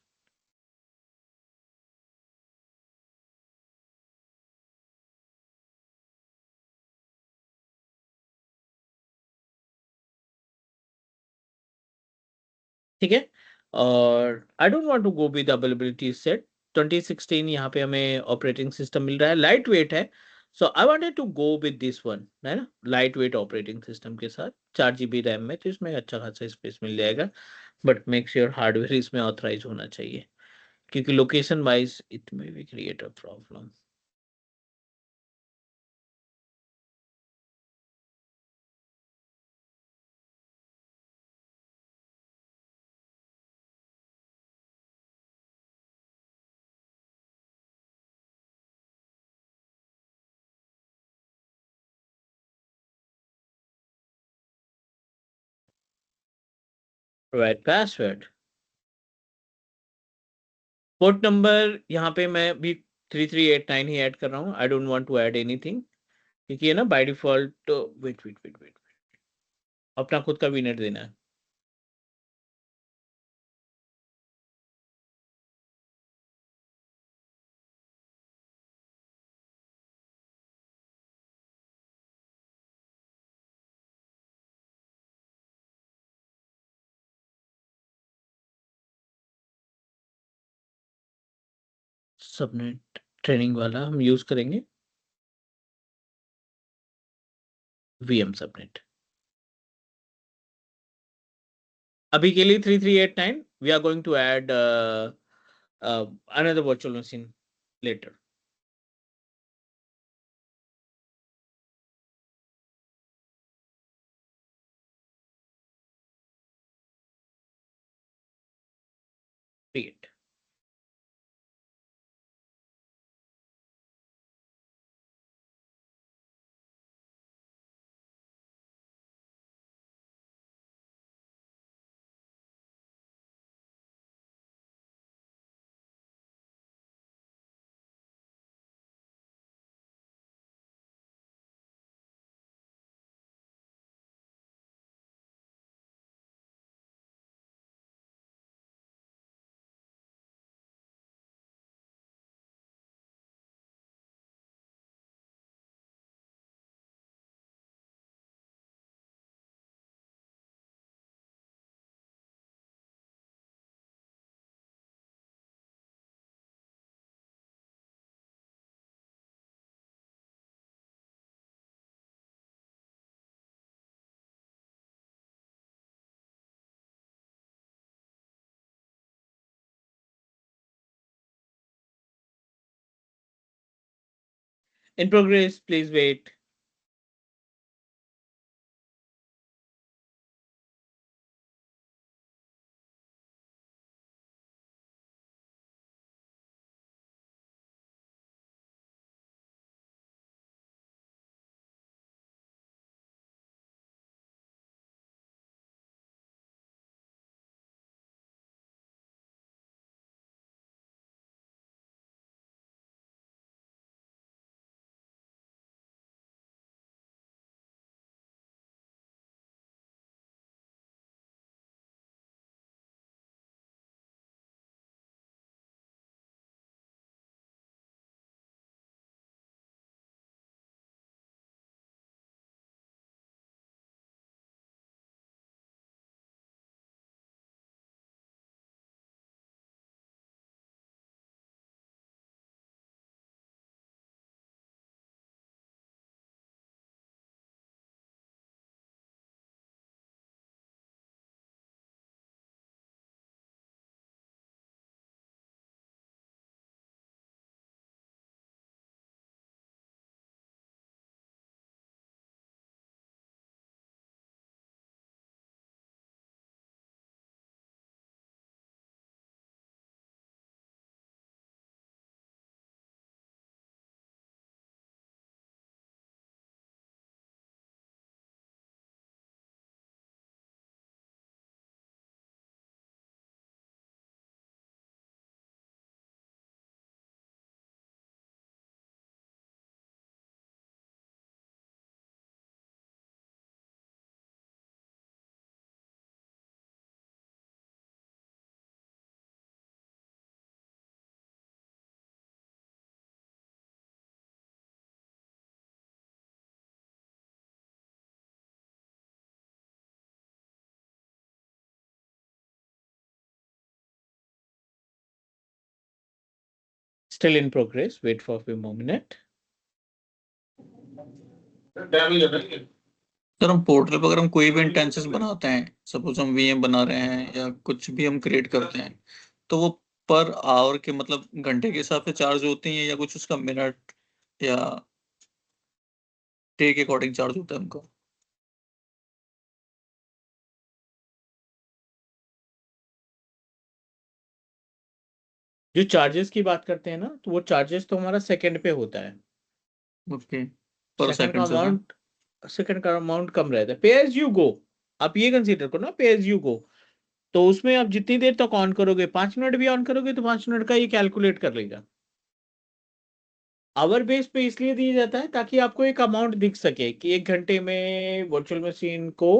ठीक है, और I don't want to go with availability set. 2016 यहाँ पे हमें ऑपरेटिंग सिस्टम मिल रहा है, लाइट वेट है। So I wanted to go with this one, है ना, लाइट वेट ऑपरेटिंग सिस्टम के साथ 4 GB रैम में, तो इसमें अच्छा खासा स्पेस मिल जाएगा। बट मेक श्योर हार्डवेयर इसमें ऑथराइज होना चाहिए, क्योंकि location wise it may be create a problem. Provide password, port number यहाँ पे मैं भी 3389 ही ऐड कर रहा हूँ। I don't want to add anything, क्योंकि ये ना by default, wait wait wait wait, अपना खुद का वीनेट देना है। सबनेट ट्रेनिंग वाला हम यूज करेंगे, वीएम सबनेट। अभी के लिए 3389, we are going to add another virtual machine later। Create। In progress, please wait. Still in progress. Wait for a few more minutes. Sir हम पोर्टल पर अगर हम कोई भी इंटेंसेस बनाते हैं, सपोज हम वीएम बना रहे हैं या कुछ भी हम क्रिएट करते हैं, तो वो पर आवर के मतलब घंटे के हिसाब से चार्ज होती हैं या कुछ उसका मिनट या डे के अकॉर्डिंग चार्ज होता है हमको? जो चार्जेस की बात करते हैं ना, तो वो चार्जेस तो हमारा सेकंड पे होता है। ओके, पर सेकंड का सेकंड सर? अमाउंट सेकंड का अमाउंट कम रहता है। पे एज यू गो, आप ये कंसीडर करो ना, पे एज यू गो। तो उसमें आप जितनी देर तक ऑन करोगे, 5 मिनट भी ऑन करोगे तो 5 मिनट का ये कैलकुलेट कर लेगा। आवर बेस पे इसलिए दिया जाता है ताकि आपको एक अमाउंट दिख सके कि 1 घंटे में वर्चुअल मशीन को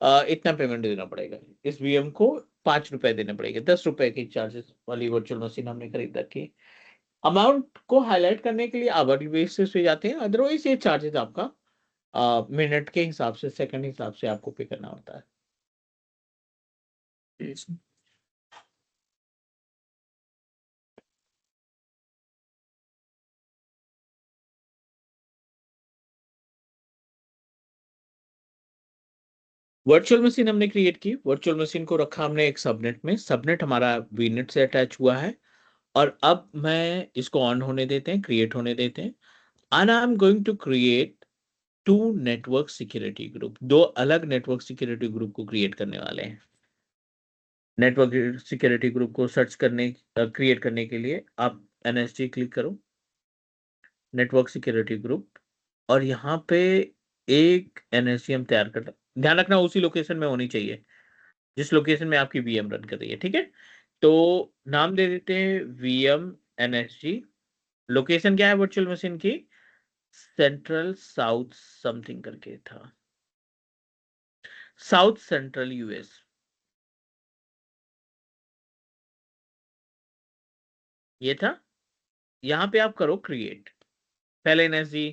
इतना पेमेंट देना पड़ेगा, इस वीएम को 5 रुपए देने पड़ेंगे, 10 रुपए की चार्जेस वाली वर्चुअल मशीन हमने खरीद रखी। अमाउंट को हाईलाइट करने के लिए आवरली बेसिस पे जाते हैं, अदरवाइज ये चार्जेस आपका मिनट के हिसाब से, सेकंड हिसाब से आपको पे करना होता है। Yes. वर्चुअल मशीन हमने क्रिएट की, वर्चुअल मशीन को रखा हमने एक सबनेट में, सबनेट हमारा वीनेट से अटैच हुआ है। और अब मैं इसको ऑन होने देते हैं, क्रिएट होने देते हैं। And I am going to create 2 network security group, 2 अलग नेटवर्क सिक्योरिटी ग्रुप को क्रिएट करने वाले हैं। नेटवर्क सिक्योरिटी ग्रुप को सर्च करने, क्रिएट करने के लिए आप एनएसजी क्लिक करो, नेटवर्क सिक्योरिटी ग्रुप, और यहाँ पे एक एनएसजी हम तैयार कर, ध्यान रखना उसी लोकेशन में होनी चाहिए जिस लोकेशन में आपकी वीएम रन कर रही है, ठीक है। तो नाम दे देते हैं वीएम एनएसजी। लोकेशन क्या है वर्चुअल मशीन की? सेंट्रल साउथ समथिंग करके था, साउथ सेंट्रल यूएस। ये था। यहाँ पे आप करो क्रिएट, पहले एनएसजी,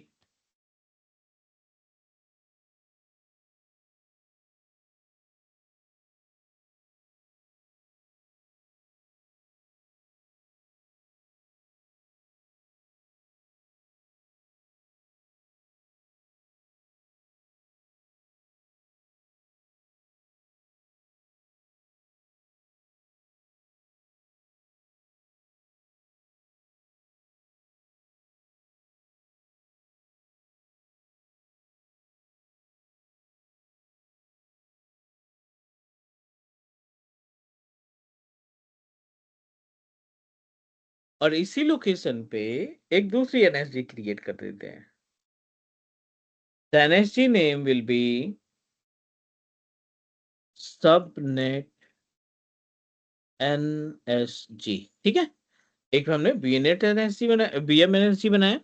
और इसी लोकेशन पे एक दूसरी एनएसजी क्रिएट कर देते हैं। The NSG name will be subnet NSG. ठीक है, एक हमने बीएनएट एनएसजी बनाया, बीएम एनएसजी बनाया,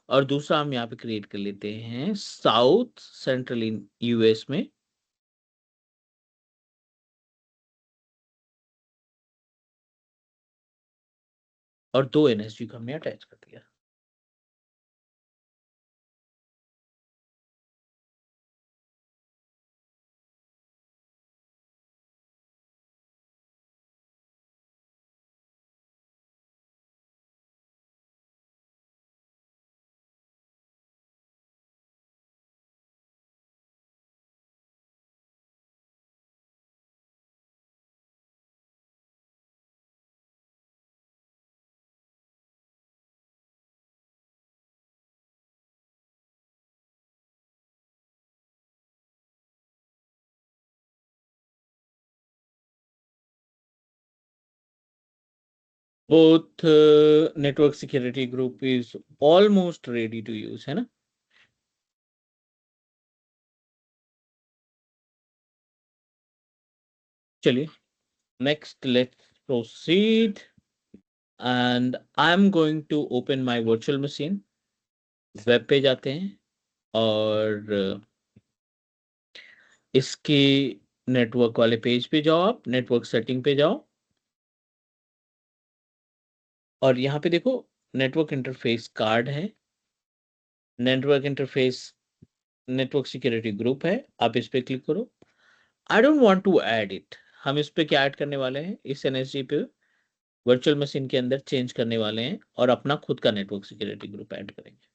और दूसरा हम यहाँ पे क्रिएट कर लेते हैं साउथ सेंट्रल इन यूएस में और 2 एनएसजी को हमने अटैच कर दिया। Both network security group is almost ready to use, है ना? चलिए, next let's proceed and I'm going to open my virtual machine. Web पे जाते हैं और इसके नेटवर्क वाले पेज पे जाओ, आप नेटवर्क सेटिंग पे जाओ और यहाँ पे देखो नेटवर्क इंटरफेस कार्ड है, network interface network security group है, आप इस पे क्लिक करो। I don't want to add it, हम इस पे क्या ऐड करने वाले हैं, इस एनएसजी पे वर्चुअल मशीन के अंदर चेंज करने वाले हैं और अपना खुद का नेटवर्क सिक्योरिटी ग्रुप ऐड करेंगे।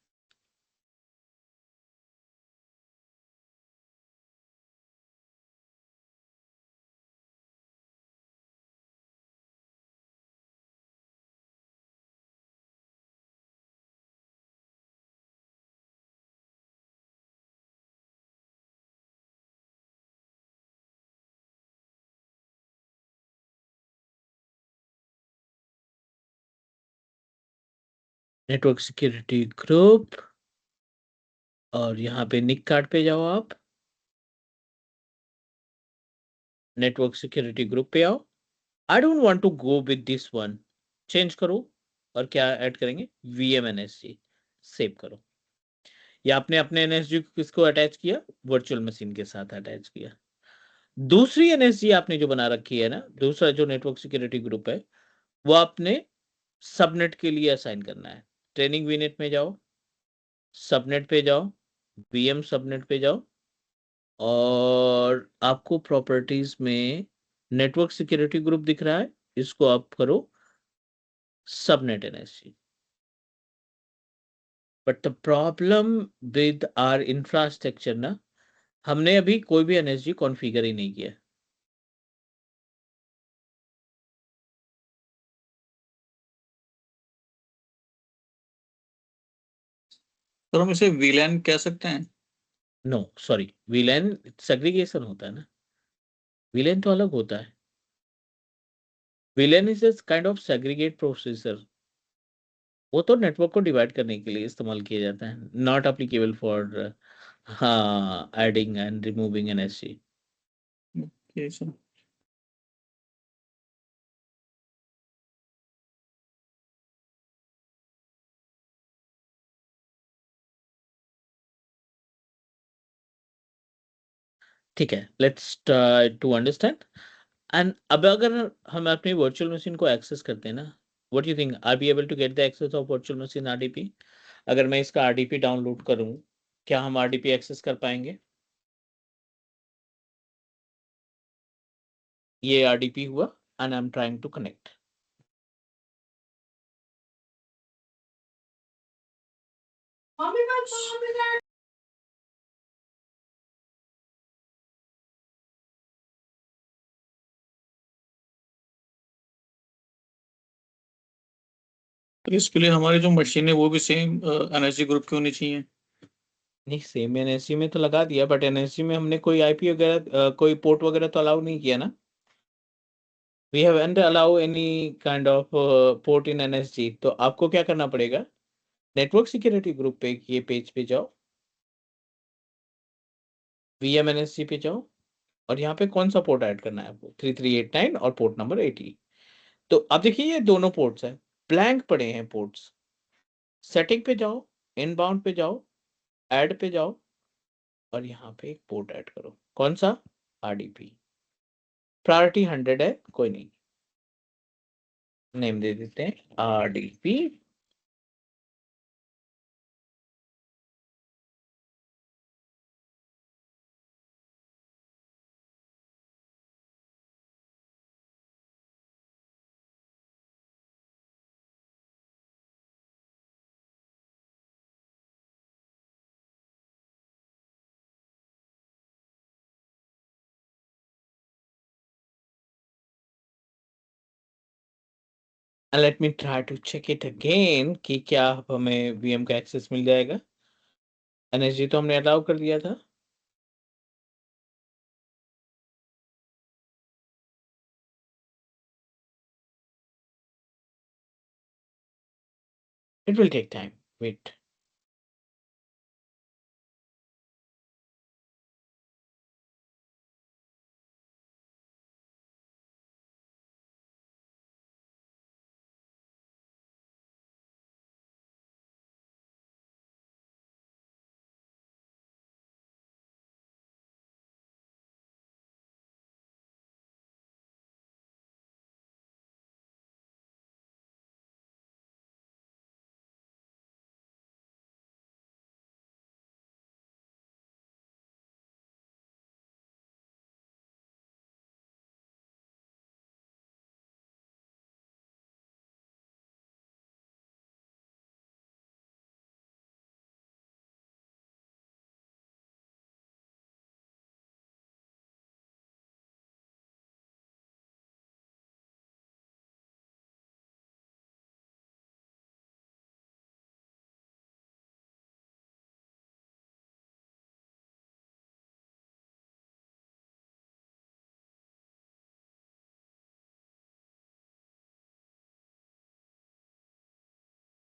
नेटवर्क सिक्योरिटी ग्रुप और यहाँ पे निक कार्ड पे जाओ, आप नेटवर्क सिक्योरिटी ग्रुप पे आओ। I don't want to go with this one, change करो और क्या ऐड करेंगे, वीएमएनएसजी, सेव करो। या आपने अपने एनएसजी को किसको अटैच किया, वर्चुअल मशीन के साथ अटैच किया। दूसरी एनएसजी आपने जो बना रखी है ना, दूसरा जो नेटवर्क सिक्योरिटी ग्रुप है, वो आपने सबनेट के लिए असाइन करना है। ट्रेनिंग वीनेट में जाओ, सबनेट पे जाओ, वीएम सबनेट पे जाओ और आपको प्रॉपर्टीज में नेटवर्क सिक्योरिटी ग्रुप दिख रहा है, इसको आप करो subnet NSG. But the problem with our infrastructure ना, हमने अभी कोई भी एनएसजी कॉन्फ़िगर ही नहीं किया। सर हम इसे वीलैन कह सकते हैं? नो सॉरी, वीलैन सेग्रीगेशन होता है ना, वीलैन तो अलग होता है। वीलैन is a kind of segregate processor, वो तो नेटवर्क को डिवाइड करने के लिए इस्तेमाल किया जाता है, नॉट एप्लीकेबल फॉर हाँ adding and removing NSG. Okay sir. ठीक है, let's try to understand. And अब अगर हम अपनी वर्चुअल मशीन को एक्सेस करते हैं ना, what you think, are be able to get the access of virtual machine RDP? अगर मैं इसका आरडीपी डाउनलोड करूं, क्या हम आरडीपी एक्सेस कर पाएंगे? ये आरडीपी हुआ and I am trying to connect. तो इसके लिए हमारी जो मशीन है वो भी सेम एनर्जी ग्रुप की होनी चाहिए? नहीं, सेम एनएससी में तो लगा दिया, बट एनएससी में हमने कोई आईपी वगैरह कोई पोर्ट वगैरह तो अलाउ नहीं किया ना। We haven't allow any kind of port in NSG. तो आपको क्या करना पड़ेगा, नेटवर्क सिक्योरिटी ग्रुप पे ये पेज पे जाओ, वीएमएनएसजी पे जाओ और यहाँ पे कौन सा पोर्ट ऐड करना है आपको, 3389 और पोर्ट नंबर 80। तो अब देखिए ये दोनों पोर्ट्स हैं, ब्लैंक पड़े हैं पोर्ट्स। सेटिंग पे जाओ, इनबाउंड पे जाओ, ऐड पे जाओ और यहाँ पे एक पोर्ट ऐड करो। कौन सा, आरडीपी। प्रायोरिटी 100 है, कोई नहीं, नेम दे देते हैं RDP. And let me try to check it again कि क्या अब हमें वीएम का एक्सेस मिल जाएगा। एनएसजी तो हमने अलाउ कर दिया था। It will take time, wait।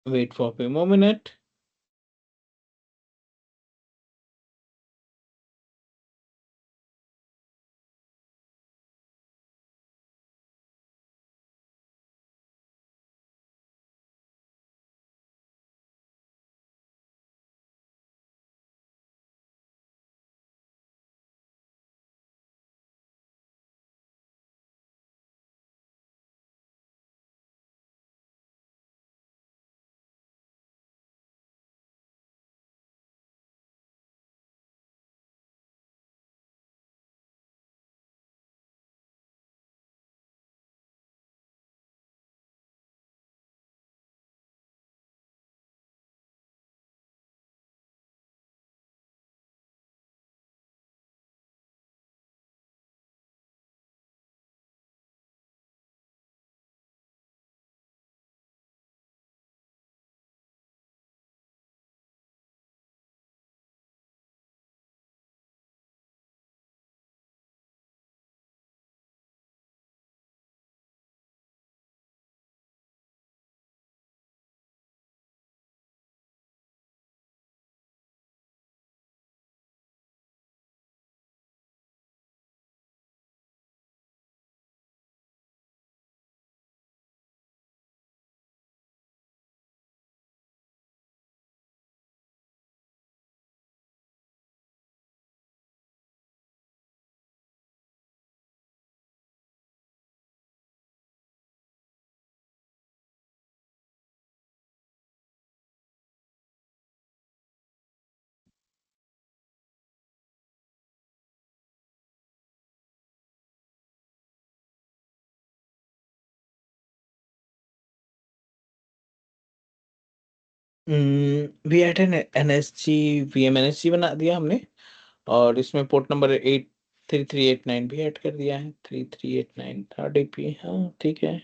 Wait for a few more minutes। वी एट एन एनएसजी वीएमएनएसजी बना दिया हमने और इसमें पोर्ट नंबर 83389 भी ऐड कर दिया है। 3389 आरडीपी, हाँ ठीक है।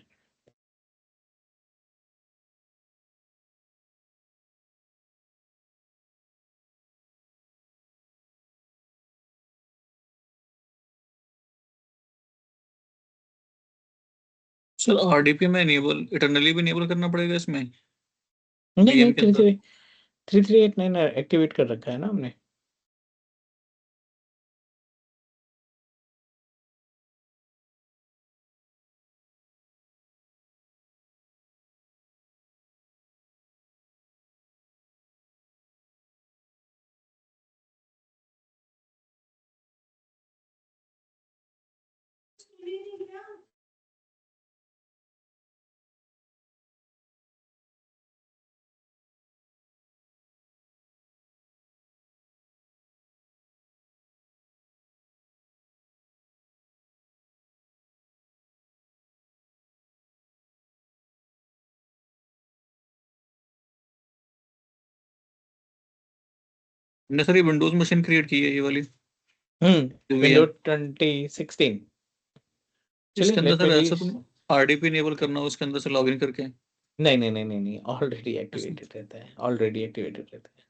सर आरडीपी में इनेबल इटरनली भी इनेबल करना पड़ेगा इसमें नहीं नहीं, वीएम के अंदर? 3389 एक्टिवेट कर रखा है ना हमने। हमने सर ये विंडोज मशीन क्रिएट की है ये वाली विंडो वीएम। 2016। चलिए इसके अंदर लेट मी सर री। ऐसा तुम आरडीपी इनेबल करना हो इसके अंदर से लॉगिन करके? नहीं नहीं नहीं नहीं नहीं, ऑलरेडी एक्टिवेटेड रहता है, ऑलरेडी एक्टिवेटेड रहता है।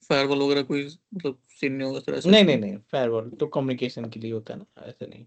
फायरवॉल वगैरह कोई मतलब सीन नहीं होगा सर ऐसा नहीं नहीं इसमें? नहीं, फायरवॉल तो कम्युनिकेशन के लिए होता है ना, ऐसे नहीं।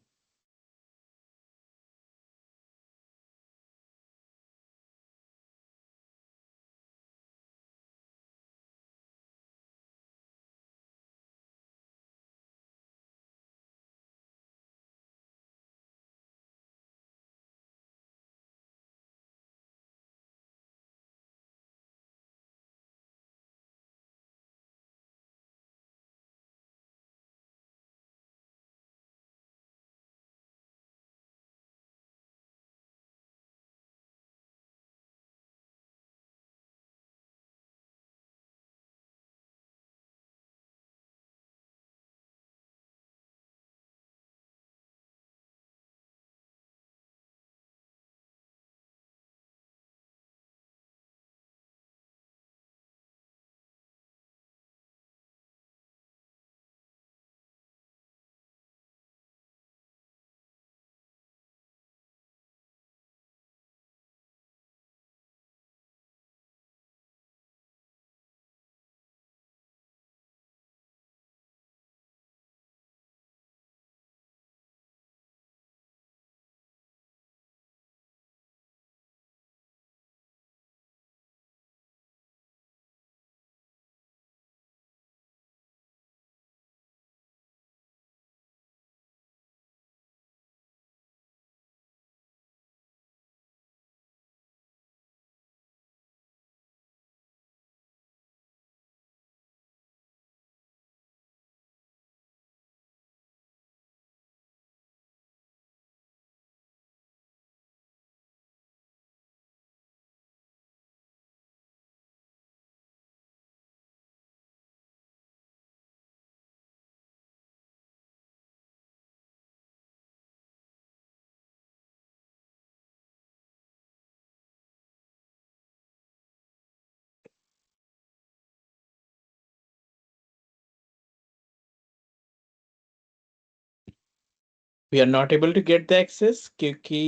We are not able to get the access क्योंकि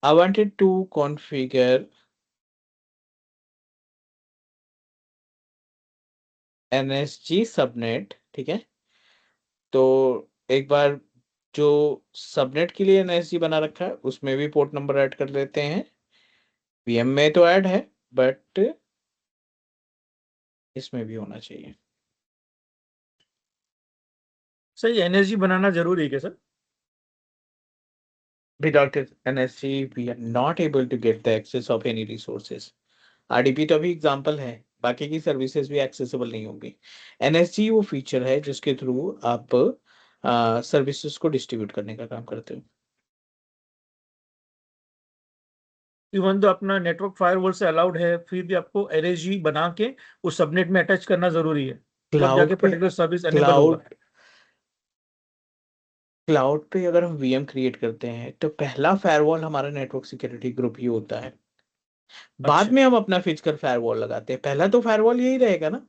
I wanted to configure NSG subnet, ठीक है। तो एक बार जो सबनेट के लिए NSG बना रखा है उसमें भी पोर्ट नंबर ऐड कर लेते हैं। VM में तो ऐड है बट इसमें भी होना चाहिए। सर ये एनएसजी बनाना जरूरी है क्या sir? Without NSG we are not able to get the access of any resources। RDP तो अभी एग्जांपल है, बाकी की सर्विसेज भी एक्सेसिबल नहीं होंगी। NSG वो फीचर है जिसके थ्रू आप सर्विसेज को डिस्ट्रीब्यूट करने का काम करते हो। इवन तो अपना नेटवर्क फायरवॉल से अलाउड है, फिर भी आपको एनएसजी बना के उस सबनेट में अटैच करना जरूरी है, तब जाके पर्टिकुलर सर्विस एनेबल होगा। क्लाउड पे अगर हम VM क्रिएट करते हैं तो पहला फायरवॉल हमारा नेटवर्क सिक्योरिटी ग्रुप ही होता है। बाद में हम अपना फिजिकल फायरवॉल लगाते हैं, पहला तो फायरवॉल यही रहेगा ना।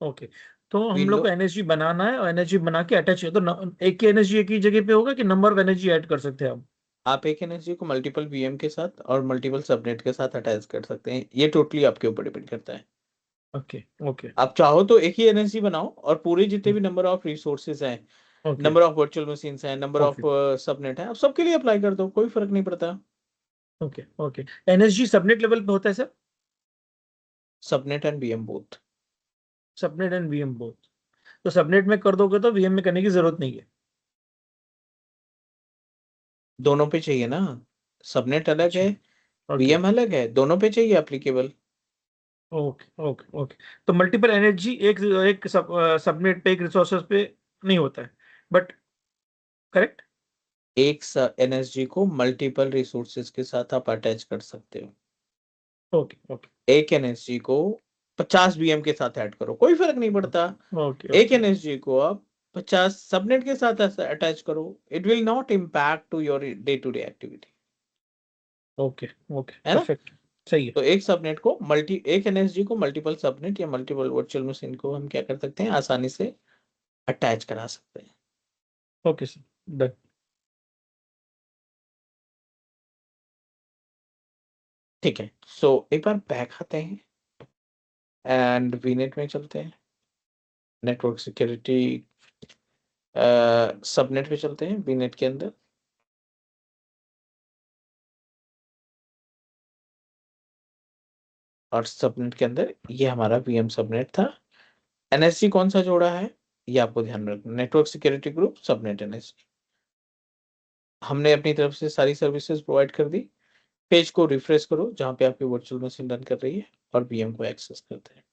ओके, तो हम लोग विंडो को एनएसजी बनाना है और एनएसजी बना के अटैच है, तो एक ही एनएसजी एक ही जगह पे होगा कि नंबर ऑफ एनएसजी ऐड कर सकते हैं हम? आप एक NSG को मल्टीपल VM के साथ और मल्टीपल सबनेट के साथ अटैच कर सकते हैं, ये टोटली आपके ऊपर डिपेंड करता है। ओके ओके आप चाहो तो एक ही एनएसजी बनाओ और पूरे जितने भी नंबर ऑफ रिसोर्सेज हैं, okay number of virtual machines हैं, नंबर ऑफ ओके सबनेट है, आप सबके लिए अप्लाई कर दो, कोई फर्क नहीं पड़ता। Okay okay. NSG subnet level पे होता है sir? Subnet and VM both. Subnet and VM both. तो सबनेट में कर दोगे तो वीएम में करने की जरूरत नहीं है? दोनों पे चाहिए ना, सबनेट अलग है, अच्छा ओके वीएम अलग है, दोनों पे चाहिए एप्लीकेबल। Okay okay okay. तो मल्टीपल एनर्जी एक एक सबनेट पे, एक रिसोर्सेज पे नहीं होता है, बट करेक्ट? एक एनएसजी को मल्टीपल रिसोर्सेज के साथ आप अटैच कर सकते हो। ओके ओके एक एनएसजी को 50 वीएम के साथ ऐड करो, कोई फर्क नहीं पड़ता। ओके एक ओके एनएसजी को आप 50 सबनेट के साथ अटैच करो, it will not impact to your day to day activity, okay okay है ना। परफेक्ट। सही है। तो एक सबनेट को एक एनएसजी को मल्टीपल सबनेट या मल्टीपल वर्चुअल मशीन को हम क्या कर सकते हैं, आसानी से अटैच करा सकते हैं। Okay sir, done. ठीक है, सो एक बार बैक आते हैं एंड वीनेट में चलते हैं, नेटवर्क सिक्योरिटी सबनेट पे चलते हैं, वीनेट के अंदर। और सबनेट के अंदर ये हमारा वीएम सबनेट था। एनएससी कौन सा जोड़ा है ये आपको ध्यान रखना, network security group subnet NSC. हमने अपनी तरफ से सारी सर्विसेज प्रोवाइड कर दी। पेज को रिफ्रेश करो जहां पे आपकी वर्चुअल मशीन रन कर रही है और वीएम को एक्सेस करते हैं।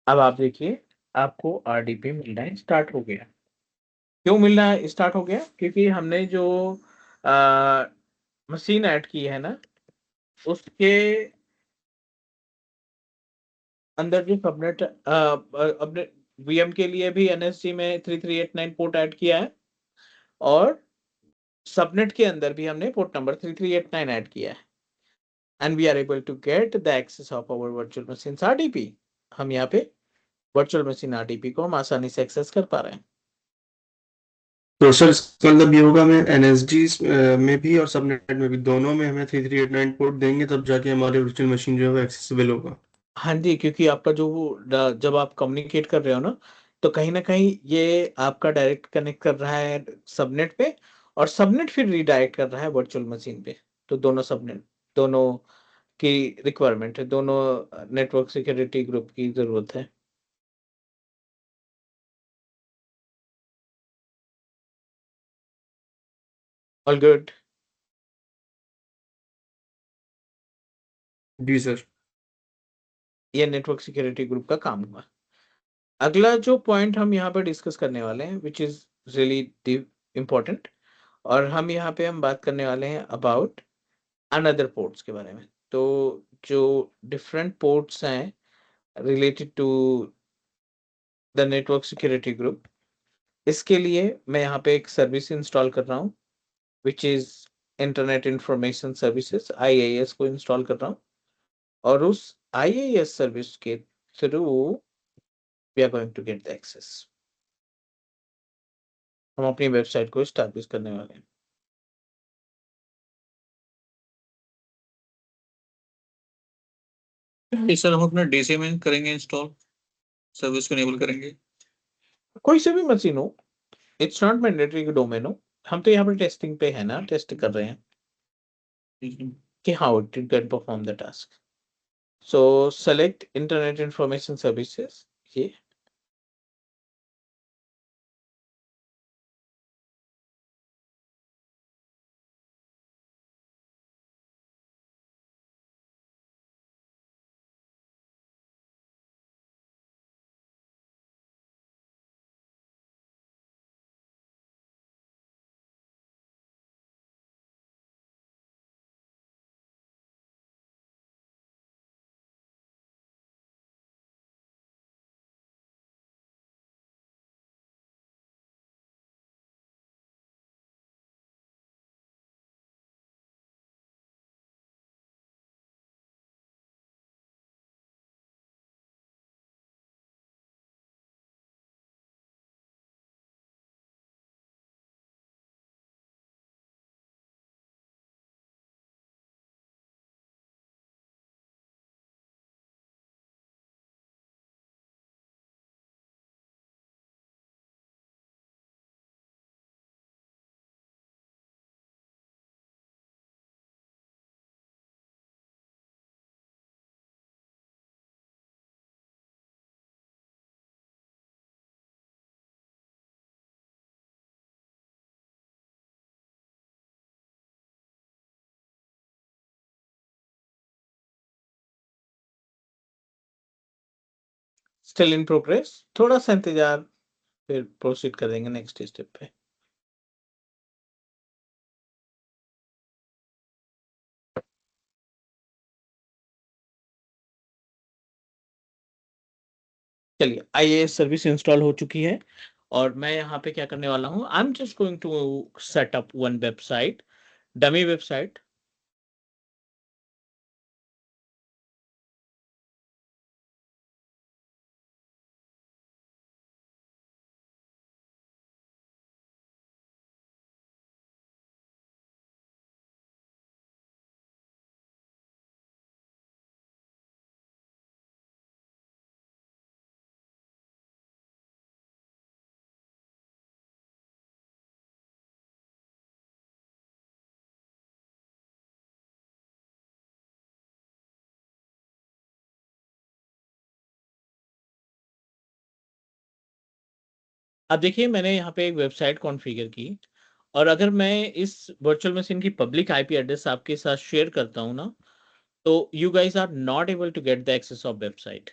अब आप देखिए, आपको आरडीपी मिलना है स्टार्ट हो गया। क्यों मिलना है स्टार्ट हो गया? क्योंकि हमने जो मशीन ऐड की है ना, उसके अंदर जो सबनेट अपने वीएम के लिए भी एनएससी में 3389 पोर्ट ऐड किया है, और सबनेट के अंदर भी हमने पोर्ट नंबर 3389 ऐड किया है, and we are able to get the access of our virtual machine RDP. हम यहाँ पे वर्चुअल मशीन आरडीपी को हम आसानी से एक्सेस कर पा रहे हैं। तो सर इसका मतलब ये होगा हमें एनएसजी में भी और सबनेट में भी दोनों में हमें 3389 पोर्ट देंगे तब जाके हमारे वर्चुअल मशीन जो है वो एक्सेसिबल होगा। हाँ जी, क्योंकि आपका जो वो जब आप कम्युनिकेट कर रहे हो ना, तो कहीं ना कहीं ये आपका डायरेक्ट कनेक्ट कर रहा है सबनेट पे, और सबनेट फिर रीडायरेक्ट कर रहा है वर्चुअल मशीन पे। तो दोनों सबनेट, दोनों की रिक्वायरमेंट है, दोनों नेटवर्क सिक्योरिटी ग्रुप की जरूरत है। All good. जी सर। ये नेटवर्क सिक्योरिटी ग्रुप का काम हुआ। अगला जो पॉइंट हम यहाँ पे डिस्कस करने वाले हैं, विच इज रियली इम्पोर्टेंट, और हम बात करने वाले हैं अबाउट अनदर पोर्ट्स के बारे में। तो जो डिफरेंट पोर्ट्स हैं related to the network security group, इसके लिए मैं यहाँ पे एक सर्विस इंस्टॉल कर रहा हूँ, which is internet information services, IIS को इंस्टॉल कर रहा हूँ। और उस IIS सर्विस के through we are going to get the access. हम अपनी वेबसाइट को स्टैब्लिश करने वाले हैं। ये सर हम अपना डीसी में करेंगे इंस्टॉल, सर्विस को इनेबल करेंगे। कोई से भी मशीन हो, इट्स नॉट मैंडेटरी कि डोमेन हो। हम तो यहाँ पे टेस्टिंग पे है ना, टेस्ट कर रहे हैं कि how it can perform the task. So select internet information services, ये स्टिल इन प्रोग्रेस, थोड़ा सा इंतजार, फिर प्रोसीड करेंगे नेक्स्ट स्टेप पे। चलिए, IIS सर्विस इंस्टॉल हो चुकी है और मैं यहाँ पे क्या करने वाला हूँ, I am just going to set up one website, dummy website. अब देखिए, मैंने यहाँ पे एक वेबसाइट कॉन्फ़िगर की और अगर मैं इस वर्चुअल मशीन की पब्लिक आईपी एड्रेस आपके साथ शेयर करता हूँ ना, तो you guys are not able to get the access of website.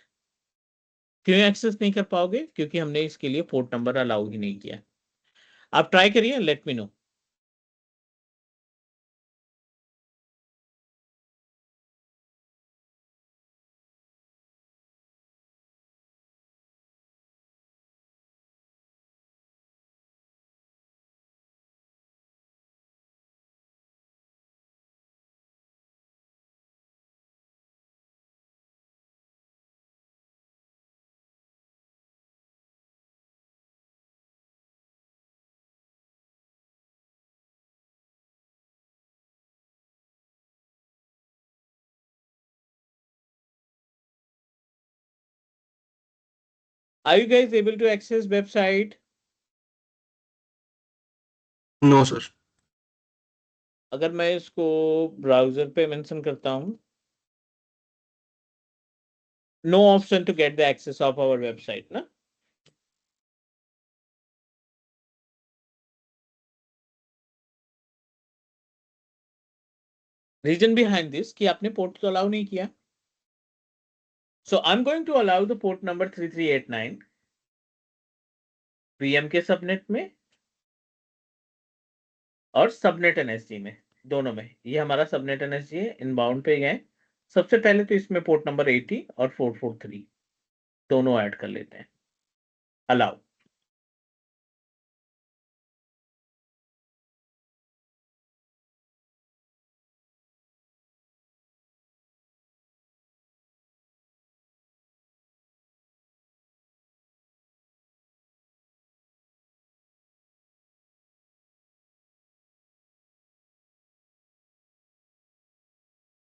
क्यों एक्सेस नहीं कर पाओगे? क्योंकि हमने इसके लिए पोर्ट नंबर अलाउ ही नहीं किया। आप ट्राई करिए, let me know. Are you guys able to access website? No sir. अगर मैं इसको ब्राउजर पे मेंशन करता हूँ, no option to get the access of our website ना। रीजन बिहाइंड दिस कि आपने पोर्ट तो अलाउ नहीं किया। So I am going to allow the port number 3389 VM के सबनेट में और सबनेट NSG में, दोनों में। ये हमारा सबनेट NSG है, इनबाउंड पे गए। सबसे पहले तो इसमें पोर्ट नंबर 80 और 443 दोनों ऐड कर लेते हैं, अलाउ।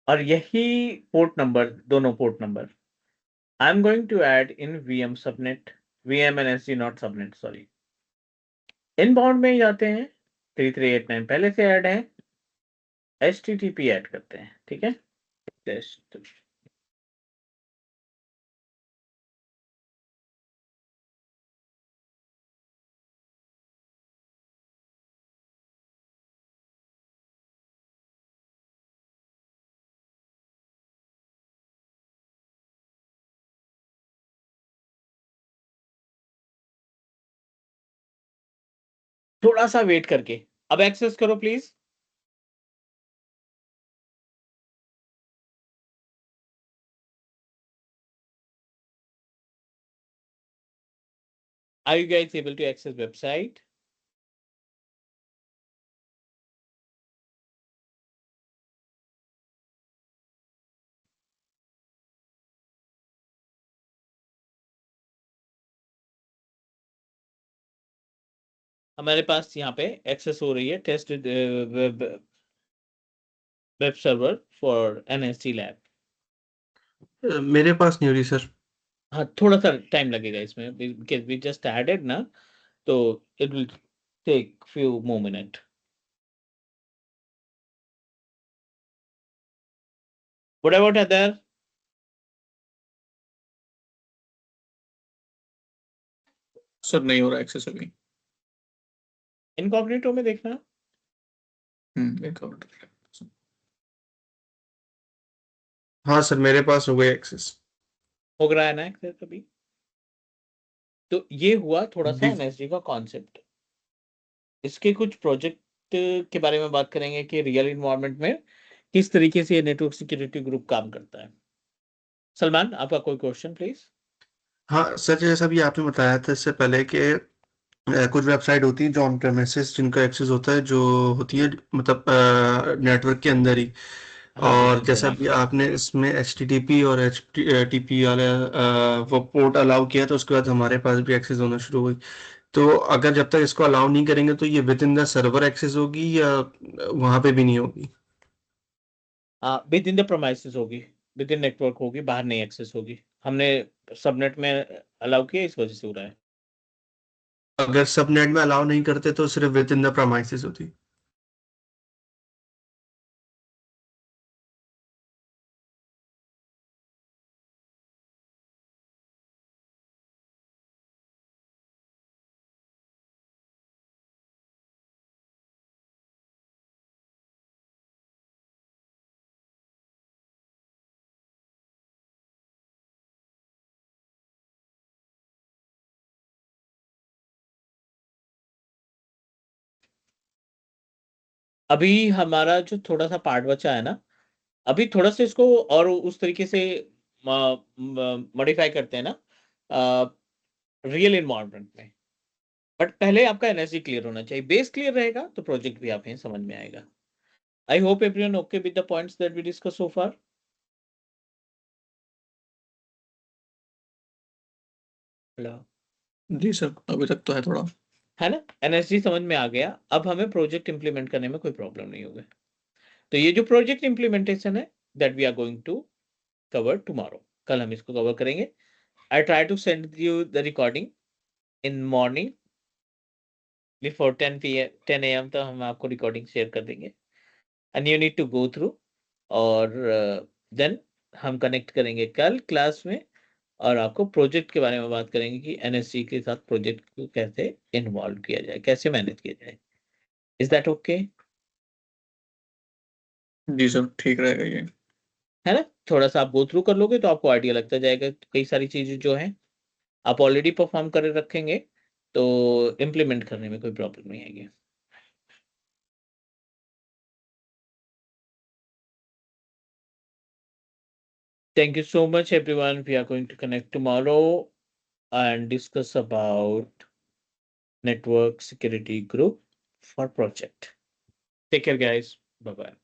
और यही पोर्ट नंबर, दोनों port number I am going to add in VM subnet, VM NSG not subnet, sorry. Inbound में ही जाते हैं, 3389 पहले से ऐड है, HTTP ऐड करते हैं, ठीक है। टेस्ट थोड़ा सा वेट करके अब एक्सेस करो please. Are you guys able to access website? हमारे पास यहाँ पे एक्सेस हो रही है, test web server for NSG lab. मेरे पास नहीं हो रही सर। हाँ, थोड़ा सा टाइम लगेगा इसमें, बिकॉज वी जस्ट एडेड ना, तो it will take few more minute. What about other? Sir नहीं हो रहा एक्सेस अभी। इनकॉग्निटो में देखना। एक और हाँ सर, मेरे पास हो गई एक्सेस। हो रहा है ना एक्सेस अभी? तो ये हुआ थोड़ा सा Div- एनएसजी का कॉन्सेप्ट। इसके कुछ प्रोजेक्ट के बारे में बात करेंगे कि रियल इन्वायरमेंट में किस तरीके से ये नेटवर्क सिक्योरिटी ग्रुप काम करता है। सलमान, आपका कोई क्वेश्चन प्लीज। हाँ सर, जैसा भी आपने बताया था इससे पहले कि कुछ वेबसाइट होती हैं जो ऑन प्रेमिसेस जिनका एक्सेस होता है, जो होती है मतलब नेटवर्क के अंदर ही। हाँ जी, और बिल्कुल। जैसा भी आपने इसमें HTTP और HTTP वाला वो पोर्ट अलाउ किया, तो उसके बाद हमारे पास भी एक्सेस होना शुरू हुई। तो अगर जब तक इसको अलाउ नहीं करेंगे तो ये with in the server access होगी या वहां पे भी नहीं होगी? विद इन द प्रोमाइसेस होगी, विद इन नेटवर्क होगी, बाहर नहीं एक्सेस होगी। हमने सबनेट में अलाउ किया, इस वजह से हो रहा है। अगर सबनेट में अलाउ नहीं करते तो सिर्फ विद इन द प्रेमाइसेस होती? अभी हमारा जो थोड़ा सा पार्ट बचा है ना, अभी थोड़ा सा इसको और उस तरीके से मॉडिफाई करते हैं ना रियल इन्वायरमेंट में। बट पहले आपका एनएसजी क्लियर होना चाहिए। बेस क्लियर रहेगा तो प्रोजेक्ट भी आप समझ में आएगा। I hope everyone okay with the points that we discuss so far. Hello. जी सर, अभी तक तो है थोड़ा। है ना, एनएसजी समझ में आ गया। अब हमें प्रोजेक्ट इंप्लीमेंट करने में कोई प्रॉब्लम नहीं होगी। तो ये जो प्रोजेक्ट इंप्लीमेंटेशन है that we are going to cover tomorrow, कल हम इसको कवर करेंगे। I try to send you the recording in morning before 10 AM, तो हम आपको रिकॉर्डिंग शेयर कर देंगे and you need to go through. और देन हम कनेक्ट करेंगे कल क्लास में और आपको प्रोजेक्ट के बारे में बात करेंगे कि एनएससी के साथ प्रोजेक्ट को कैसे इन्वॉल्व किया जाए, कैसे मैनेज किया जाए। Is that okay? जी सर, ठीक रहेगा ये। है ना, थोड़ा सा आप गो थ्रू कर लोगे तो आपको आइडिया लगता जाएगा। कई सारी चीजें जो हैं आप ऑलरेडी परफॉर्म कर रखेंगे, तो इम्प्लीमेंट करने में कोई प्रॉब्लम नहीं आएगी। Thank you so much, everyone. We are going to connect tomorrow and discuss about network security group for project. Take care, guys. Bye bye.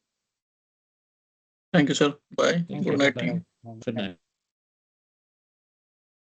Thank you sir, bye, Thank good you. Night Bye. Team. Good night.